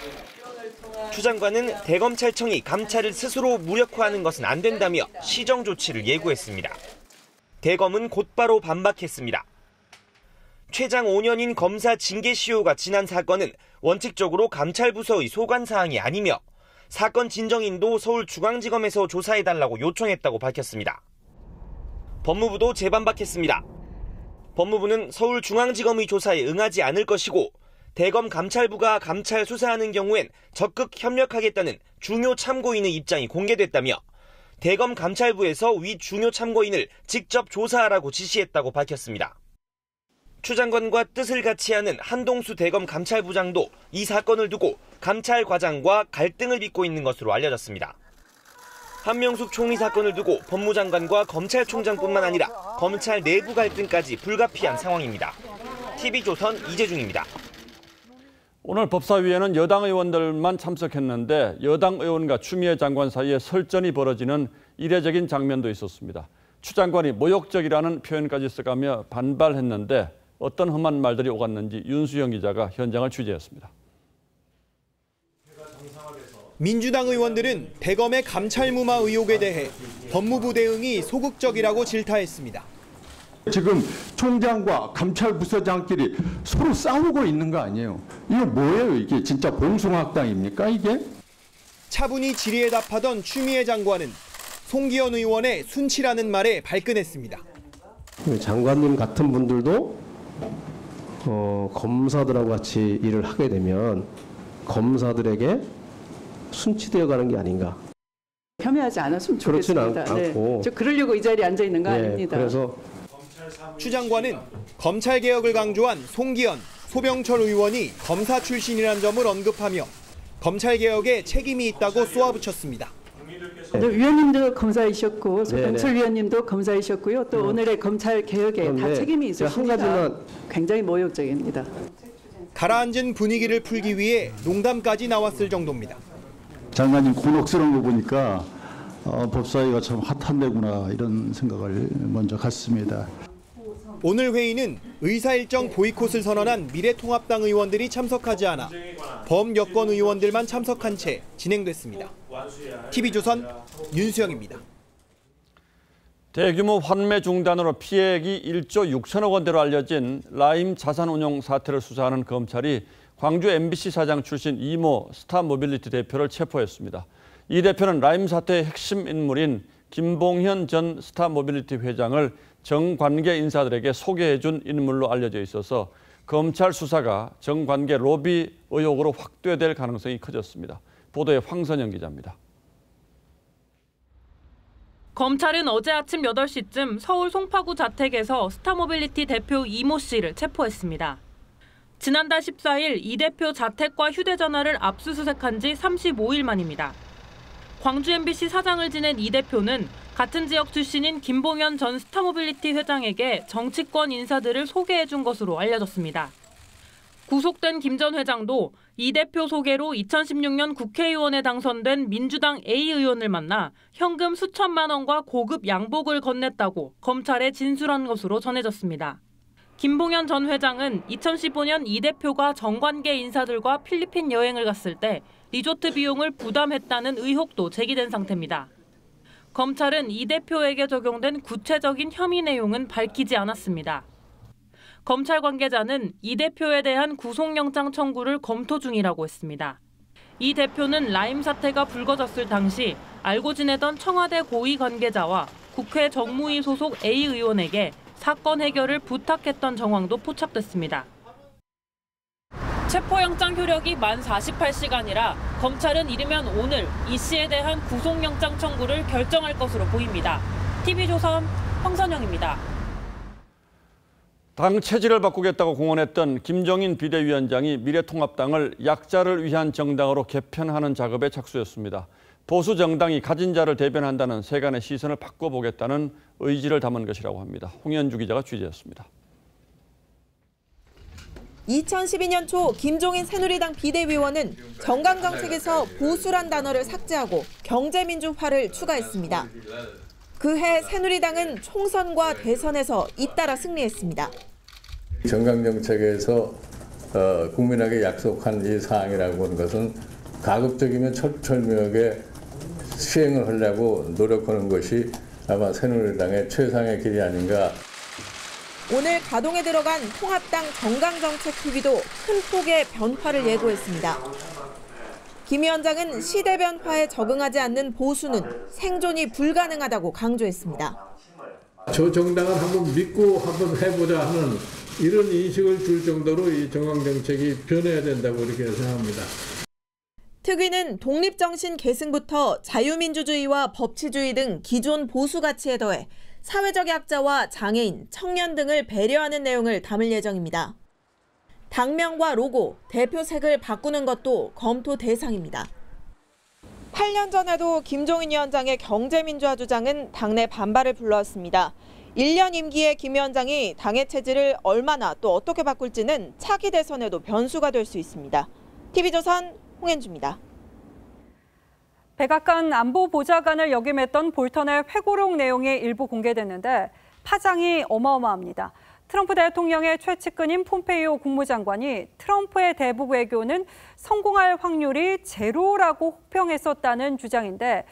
Speaker 1: 추 장관은 대검찰청이 감찰을 스스로 무력화하는 것은 안 된다며 시정 조치를 예고했습니다. 대검은 곧바로 반박했습니다. 최장 5년인 검사 징계 시효가 지난 사건은 원칙적으로 감찰부서의 소관사항이 아니며 사건 진정인도 서울중앙지검에서 조사해달라고 요청했다고 밝혔습니다. 법무부도 재반박했습니다. 법무부는 서울중앙지검의 조사에 응하지 않을 것이고 대검 감찰부가 감찰 수사하는 경우엔 적극 협력하겠다는 중요 참고인의 입장이 공개됐다며 대검 감찰부에서 위 중요 참고인을 직접 조사하라고 지시했다고 밝혔습니다. 추 장관과 뜻을 같이 하는 한동수 대검 감찰부장도 이 사건을 두고 감찰 과장과 갈등을 빚고 있는 것으로 알려졌습니다. 한명숙 총리 사건을 두고 법무장관과 검찰총장뿐만 아니라 검찰 내부 갈등까지 불가피한 상황입니다. TV조선 이재중입니다.
Speaker 2: 오늘 법사위에는 여당 의원들만 참석했는데 여당 의원과 추미애 장관 사이에 설전이 벌어지는 이례적인 장면도 있었습니다. 추 장관이 모욕적이라는 표현까지 써가며 반발했는데 어떤 험한 말들이 오갔는지 윤수영 기자가 현장을 취재했습니다.
Speaker 24: 민주당 의원들은 대검의 감찰무마 의혹에 대해 법무부 대응이 소극적이라고 질타했습니다.
Speaker 12: 지금 총장과 감찰부서장끼리 서로 싸우고 있는 거 아니에요. 이거 뭐예요? 이게 진짜 봉숭아학당입니까 이게?
Speaker 24: 차분히 질의에 답하던 추미애 장관은 송기현 의원의 순치라는 말에 발끈했습니다.
Speaker 21: 장관님 같은 분들도 검사들하고 같이 일을 하게 되면 검사들에게 순치되어 가는 게 아닌가.
Speaker 6: 혐의하지 않았으면 좋겠습니다.
Speaker 21: 그렇지는 않고.
Speaker 6: 저 그러려고 이 자리에 앉아 있는 거 아닙니다.
Speaker 21: 그래서
Speaker 24: 추 장관은 검찰개혁을 강조한 송기현, 소병철 의원이 검사 출신이라는 점을 언급하며 검찰개혁에 책임이 있다고 쏘아붙였습니다.
Speaker 6: 위원님도 검사이셨고 소병철 위원님도 검사이셨고요. 또 오늘의 검찰개혁에 다 책임이 있으십니다. 굉장히 모욕적입니다.
Speaker 24: 가라앉은 분위기를 풀기 위해 농담까지 나왔을 정도입니다.
Speaker 12: 장관님 곤혹스러운 거 보니까 법사위가 참 핫한 데구나 이런 생각을 먼저 갖습니다.
Speaker 24: 오늘 회의는 의사 일정 보이콧을 선언한 미래통합당 의원들이 참석하지 않아 범여권 의원들만 참석한 채 진행됐습니다. TV조선 윤수영입니다.
Speaker 2: 대규모 환매 중단으로 피해액이 1조 6천억 원대로 알려진 라임 자산운용 사태를 수사하는 검찰이 광주 MBC 사장 출신 이모 스타모빌리티 대표를 체포했습니다. 이 대표는 라임 사태의 핵심 인물인 김봉현 전 스타모빌리티 회장을 정관계 인사들에게 소개해준 인물로 알려져 있어서 검찰 수사가 정관계 로비 의혹으로 확대될 가능성이 커졌습니다. 보도에 황선영 기자입니다.
Speaker 22: 검찰은 어제 아침 8시쯤 서울 송파구 자택에서 스타모빌리티 대표 이모 씨를 체포했습니다. 지난달 14일 이 대표 자택과 휴대전화를 압수수색한 지 35일 만입니다. 광주 MBC 사장을 지낸 이 대표는 같은 지역 출신인 김봉현 전 스타모빌리티 회장에게 정치권 인사들을 소개해준 것으로 알려졌습니다. 구속된 김 전 회장도 이 대표 소개로 2016년 국회의원에 당선된 민주당 A 의원을 만나 현금 수천만 원과 고급 양복을 건넸다고 검찰에 진술한 것으로 전해졌습니다. 김봉현 전 회장은 2015년 이 대표가 정관계 인사들과 필리핀 여행을 갔을 때 리조트 비용을 부담했다는 의혹도 제기된 상태입니다. 검찰은 이 대표에게 적용된 구체적인 혐의 내용은 밝히지 않았습니다. 검찰 관계자는 이 대표에 대한 구속영장 청구를 검토 중이라고 했습니다. 이 대표는 라임 사태가 불거졌을 당시 알고 지내던 청와대 고위 관계자와 국회 정무위 소속 A 의원에게 사건 해결을 부탁했던 정황도 포착됐습니다. 체포영장 효력이 만 48시간이라 검찰은 이르면 오늘 이 씨에 대한 구속영장 청구를 결정할 것으로 보입니다. TV조선 황선영입니다.
Speaker 2: 당 체질을 바꾸겠다고 공언했던 김종인 비대위원장이 미래통합당을 약자를 위한 정당으로 개편하는 작업에 착수했습니다. 보수 정당이 가진 자를 대변한다는 세간의 시선을 바꿔보겠다는 의지를 담은 것이라고 합니다. 홍현주 기자가 취재했습니다.
Speaker 7: 2012년 초 김종인 새누리당 비대위원은 정강정책에서 보수란 단어를 삭제하고 경제민주화를 추가했습니다. 그해 새누리당은 총선과 대선에서 잇따라 승리했습니다.
Speaker 8: 정강정책에서 국민에게 약속한 이 사항이라고 하는 것은 가급적이면 철두철미하게 시행을 하려고 노력하는 것이 아마 새누리당의 최상의 길이 아닌가.
Speaker 7: 오늘 가동에 들어간 통합당 정강정책TV도 큰 폭의 변화를 예고했습니다. 김 위원장은 시대 변화에 적응하지 않는 보수는 생존이 불가능하다고 강조했습니다.
Speaker 21: 저 정당을 한번 믿고 한번 해보자 하는 이런 인식을 줄 정도로 이 정강정책이 변해야 된다고 이렇게 생각합니다.
Speaker 7: 특위는 독립정신 계승부터 자유민주주의와 법치주의 등 기존 보수 가치에 더해 사회적 약자와 장애인, 청년 등을 배려하는 내용을 담을 예정입니다. 당명과 로고, 대표색을 바꾸는 것도 검토 대상입니다. 8년 전에도 김종인 위원장의 경제민주화 주장은 당내 반발을 불러왔습니다. 1년 임기의 김 위원장이 당의 체질을 얼마나 또 어떻게 바꿀지는 차기 대선에도 변수가 될 수 있습니다. TV조선 홍현주입니다.
Speaker 5: 백악관 안보보좌관을 역임했던 볼턴의 회고록 내용이 일부 공개됐는데 파장이 어마어마합니다. 트럼프 대통령의 최측근인 폼페이오 국무장관이 트럼프의 대북 외교는 성공할 확률이 제로라고 혹평했었다는 주장인데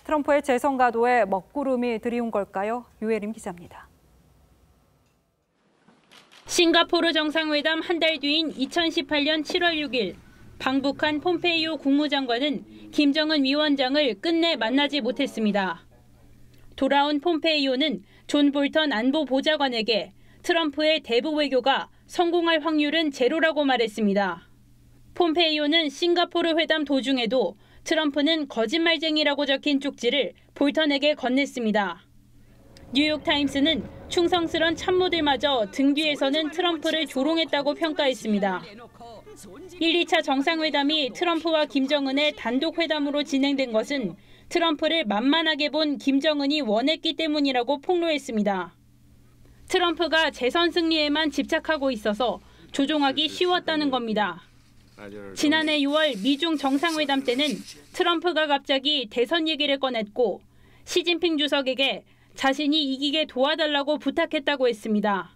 Speaker 5: 트럼프의 재선 가도에 먹구름이 들이운 걸까요? 유혜림 기자입니다.
Speaker 22: 싱가포르 정상회담 한 달 뒤인 2018년 7월 6일 방북한 폼페이오 국무장관은 김정은 위원장을 끝내 만나지 못했습니다. 돌아온 폼페이오는 존 볼턴 안보보좌관에게 트럼프의 대북 외교가 성공할 확률은 제로라고 말했습니다. 폼페이오는 싱가포르 회담 도중에도 트럼프는 거짓말쟁이라고 적힌 쪽지를 볼턴에게 건넸습니다. 뉴욕타임스는 충성스런 참모들마저 등 뒤에서는 트럼프를 조롱했다고 평가했습니다. 1, 2차 정상회담이 트럼프와 김정은의 단독 회담으로 진행된 것은 트럼프를 만만하게 본 김정은이 원했기 때문이라고 폭로했습니다. 트럼프가 재선 승리에만 집착하고 있어서 조종하기 쉬웠다는 겁니다. 지난해 6월 미중 정상회담 때는 트럼프가 갑자기 대선 얘기를 꺼냈고 시진핑 주석에게 자신이 이기게 도와달라고 부탁했다고 했습니다.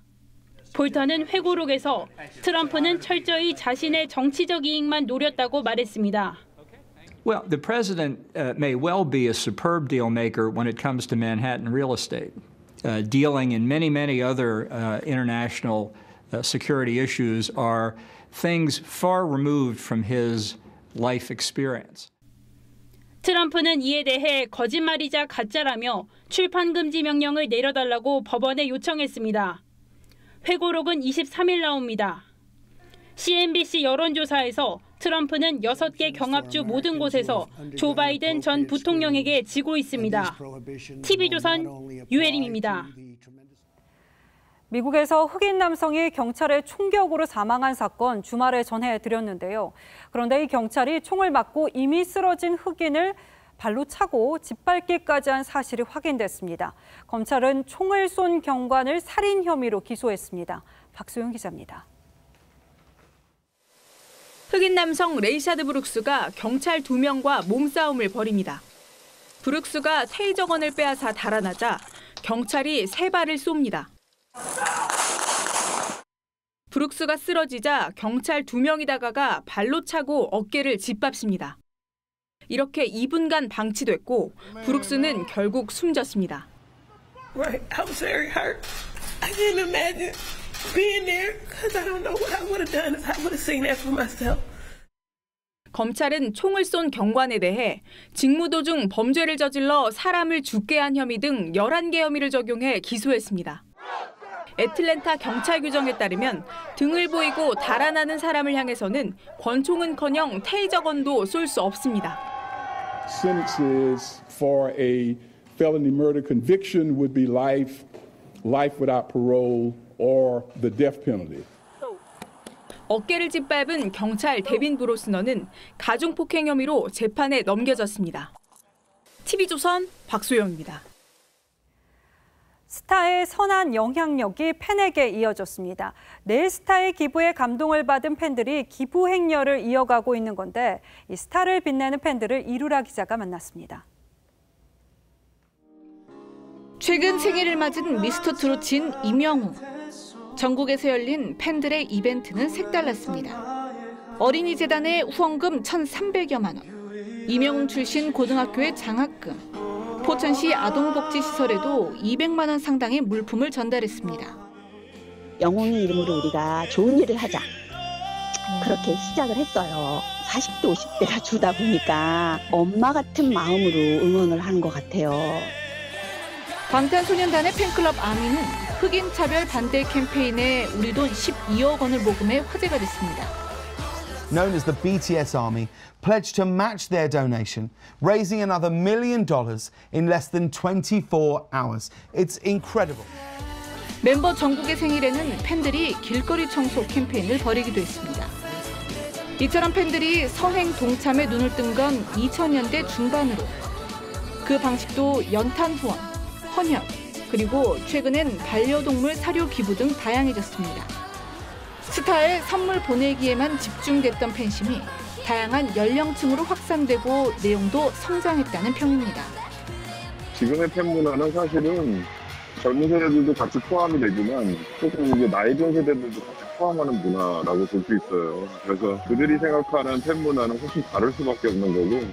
Speaker 22: 볼턴은 회고록에서 트럼프는 철저히 자신의 정치적 이익만 노렸다고 말했습니다.
Speaker 9: Well, the president may well be a superb deal maker when it comes to Manhattan real estate. Dealing in many other international security issues are things far removed from his life experience.
Speaker 22: 트럼프는 이에 대해 거짓말이자 가짜라며 출판 금지 명령을 내려달라고 법원에 요청했습니다. 회고록은 23일 나옵니다. CNBC 여론조사에서 트럼프는 6개 경합주 모든 곳에서 조 바이든 전 부통령에게 지고 있습니다. TV조선 유혜림입니다.
Speaker 5: 미국에서 흑인 남성이 경찰의 총격으로 사망한 사건 주말에 전해드렸는데요. 그런데 이 경찰이 총을 맞고 이미 쓰러진 흑인을 발로 차고 짓밟기까지 한 사실이 확인됐습니다. 검찰은 총을 쏜 경관을 살인 혐의로 기소했습니다. 박소영 기자입니다.
Speaker 10: 흑인 남성 레이샤드 브룩스가 경찰 2명과 몸싸움을 벌입니다. 브룩스가 테이저건을 빼앗아 달아나자 경찰이 3발을 쏩니다. 브룩스가 쓰러지자 경찰 2명이 다가가 발로 차고 어깨를 짓밟습니다. 이렇게 2분간 방치됐고 브룩스는 결국 숨졌습니다.
Speaker 11: Right, I was very hurt. I didn't imagine being there because I don't know what I would have done if I would have seen that for myself.
Speaker 10: 검찰은 총을 쏜 경관에 대해 직무도 중 범죄를 저질러 사람을 죽게 한 혐의 등 11개 혐의를 적용해 기소했습니다. 애틀랜타 경찰 규정에 따르면 등을 보이고 달아나는 사람을 향해서는 권총은커녕 테이저건도 쏠 수 없습니다.
Speaker 13: Sentences for a felony murder conviction would be life without parole or the death penalty.
Speaker 10: 어깨를 짓밟은 경찰 데빈 브로스너는 가중폭행 혐의로 재판에 넘겨졌습니다. TV조선 박소영입니다.
Speaker 5: 스타의 선한 영향력이 팬에게 이어졌습니다. 내 스타의 기부에 감동을 받은 팬들이 기부 행렬을 이어가고 있는 건데 이 스타를 빛내는 팬들을 이루라 기자가 만났습니다.
Speaker 14: 최근 생일을 맞은 미스터 트롯인 이명웅. 전국에서 열린 팬들의 이벤트는 색달랐습니다. 어린이재단에 후원금 1,300여만 원, 이명웅 출신 고등학교의 장학금, 포천시 아동복지시설에도 200만 원 상당의 물품을 전달했습니다.
Speaker 15: 영웅이 이름으로 우리가 좋은 일을 하자. 그렇게 시작을 했어요. 40대, 50대가 주다 보니까 엄마 같은 마음으로 응원을 하는 것 같아요.
Speaker 14: 방탄소년단의 팬클럽 아미는 흑인 차별 반대 캠페인에 우리 돈 12억 원을 모금해 화제가 됐습니다.
Speaker 16: Known as the BTS Army, pledged to match their donation, raising another $1 million in less than 24 hours. It's incredible.
Speaker 14: 멤버 전국의 생일에는 팬들이 길거리 청소 캠페인을 벌이기도 했습니다. 이처럼 팬들이 서행 동참에 눈을 뜬 건 2000년대 중반으로. 그 방식도 연탄 후원, 헌혈, 그리고 최근엔 반려동물 사료 기부 등 다양해졌습니다. 스타의 선물 보내기에만 집중됐던 팬심이 다양한 연령층으로 확산되고 내용도 성장했다는 평입니다.
Speaker 23: 지금의 팬 문화는 사실은 젊은 세대들도 같이 포함이 되지만 조금 이제 나이 든 세대들도 같이 포함하는 문화라고 볼 수 있어요. 그래서 그들이 생각하는 팬 문화는 훨씬 다를 수밖에 없는 거고.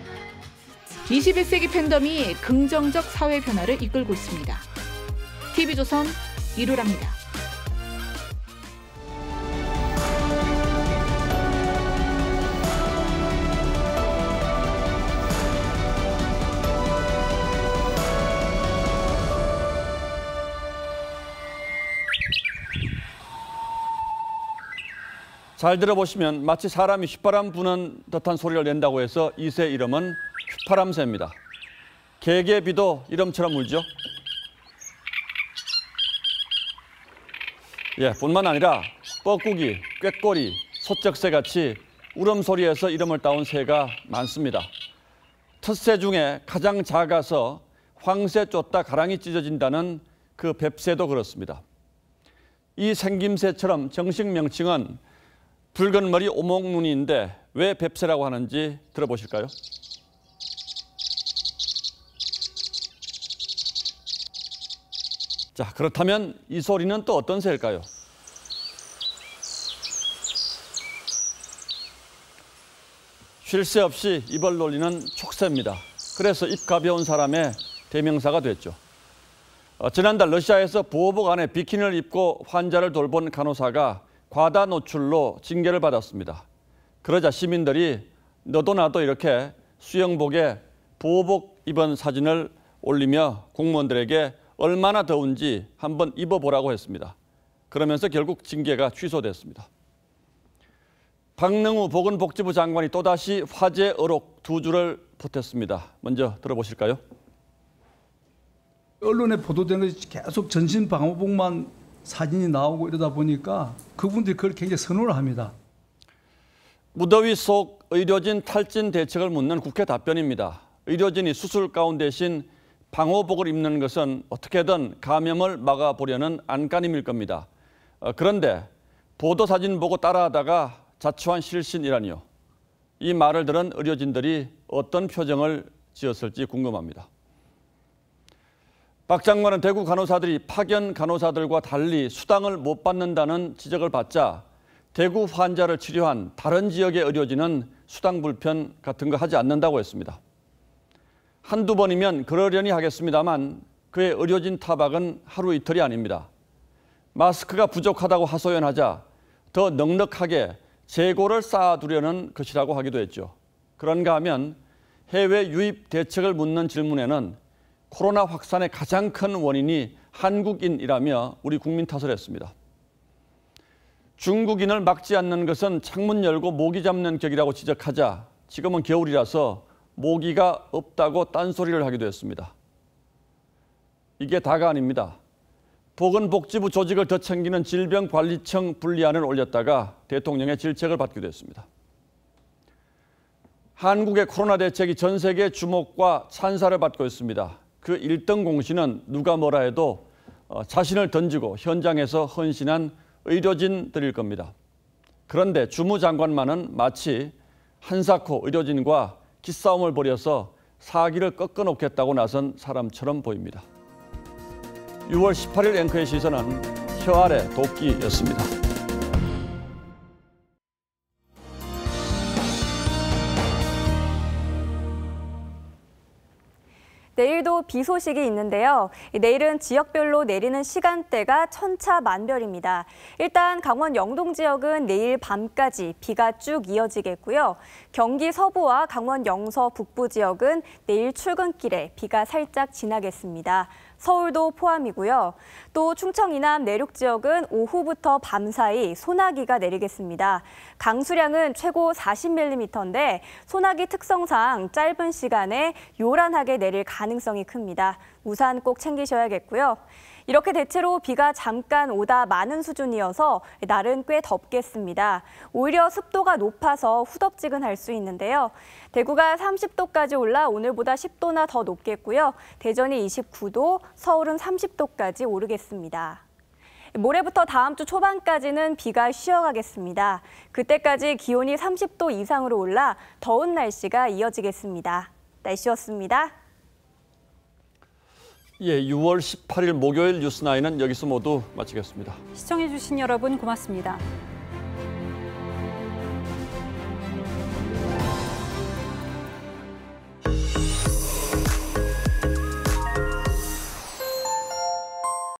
Speaker 14: 21세기 팬덤이 긍정적 사회 변화를 이끌고 있습니다. TV조선 이루라입니다.
Speaker 2: 잘 들어보시면 마치 사람이 휘파람 부는 듯한 소리를 낸다고 해서 이 새 이름은 휘파람새입니다. 개의 비도 이름처럼 울죠. 뿐만 아니라 뻐꾸기, 꾀꼬리, 소쩍새 같이 울음소리에서 이름을 따온 새가 많습니다. 텃새 중에 가장 작아서 황새 쫓다 가랑이 찢어진다는 그 뱁새도 그렇습니다. 이 생김새처럼 정식 명칭은 붉은 머리 오목눈이인데 왜 뱁새라고 하는지 들어보실까요? 자, 그렇다면 이 소리는 또 어떤 새일까요? 쉴 새 없이 입을 놀리는 촉새입니다. 그래서 입 가벼운 사람의 대명사가 됐죠. 지난달 러시아에서 보호복 안에 비키니를 입고 환자를 돌본 간호사가 과다 노출로 징계를 받았습니다. 그러자 시민들이 너도 나도 이렇게 수영복에 보호복 입은 사진을 올리며 공무원들에게 얼마나 더운지 한번 입어보라고 했습니다. 그러면서 결국 징계가 취소됐습니다. 박능우 보건복지부 장관이 또다시 화재 의혹 두 줄을 보탰습니다. 먼저 들어보실까요?
Speaker 26: 언론에 보도되는 것이 계속 전신 방호복만 사진이 나오고 이러다 보니까 그분들이 그걸 굉장히 선호를 합니다.
Speaker 2: 무더위 속 의료진 탈진 대책을 묻는 국회 답변입니다. 의료진이 수술 가운 대신 방호복을 입는 것은 어떻게든 감염을 막아보려는 안간힘일 겁니다. 그런데 보도사진 보고 따라하다가 자초한 실신이라니요. 이 말을 들은 의료진들이 어떤 표정을 지었을지 궁금합니다. 박 장관은 대구 간호사들이 파견 간호사들과 달리 수당을 못 받는다는 지적을 받자 대구 환자를 치료한 다른 지역의 의료진은 수당 불편 같은 거 하지 않는다고 했습니다. 한두 번이면 그러려니 하겠습니다만 그의 의료진 타박은 하루 이틀이 아닙니다. 마스크가 부족하다고 하소연하자 더 넉넉하게 재고를 쌓아두려는 것이라고 하기도 했죠. 그런가 하면 해외 유입 대책을 묻는 질문에는 코로나 확산의 가장 큰 원인이 한국인이라며 우리 국민 탓을 했습니다. 중국인을 막지 않는 것은 창문 열고 모기 잡는 격이라고 지적하자 지금은 겨울이라서 모기가 없다고 딴소리를 하기도 했습니다. 이게 다가 아닙니다. 보건복지부 조직을 더 챙기는 질병관리청 분리안을 올렸다가 대통령의 질책을 받기도 했습니다. 한국의 코로나 대책이 전 세계 주목과 찬사를 받고 있습니다. 그 1등 공신은 누가 뭐라 해도 자신을 던지고 현장에서 헌신한 의료진들일 겁니다. 그런데 주무장관만은 마치 한사코 의료진과 기싸움을 벌여서 사기를 꺾어놓겠다고 나선 사람처럼 보입니다. 6월 18일 앵커의 시선은 혀 아래 돕기였습니다.
Speaker 3: 내일도 비 소식이 있는데요. 내일은 지역별로 내리는 시간대가 천차만별입니다. 일단 강원 영동 지역은 내일 밤까지 비가 쭉 이어지겠고요. 경기 서부와 강원 영서 북부 지역은 내일 출근길에 비가 살짝 지나겠습니다. 서울도 포함이고요. 또 충청 이남 내륙 지역은 오후부터 밤 사이 소나기가 내리겠습니다. 강수량은 최고 40mm인데 소나기 특성상 짧은 시간에 요란하게 내릴 가능성이 큽니다. 우산 꼭 챙기셔야겠고요. 이렇게 대체로 비가 잠깐 오다 마는 수준이어서 날은 꽤 덥겠습니다. 오히려 습도가 높아서 후덥지근할 수 있는데요. 대구가 30도까지 올라 오늘보다 10도나 더 높겠고요. 대전이 29도, 서울은 30도까지 오르겠습니다. 모레부터 다음 주 초반까지는 비가 쉬어가겠습니다. 그때까지 기온이 30도 이상으로 올라 더운 날씨가 이어지겠습니다. 날씨였습니다.
Speaker 2: 예, 6월 18일 목요일 뉴스9은 여기서 모두 마치겠습니다.
Speaker 5: 시청해주신 여러분 고맙습니다.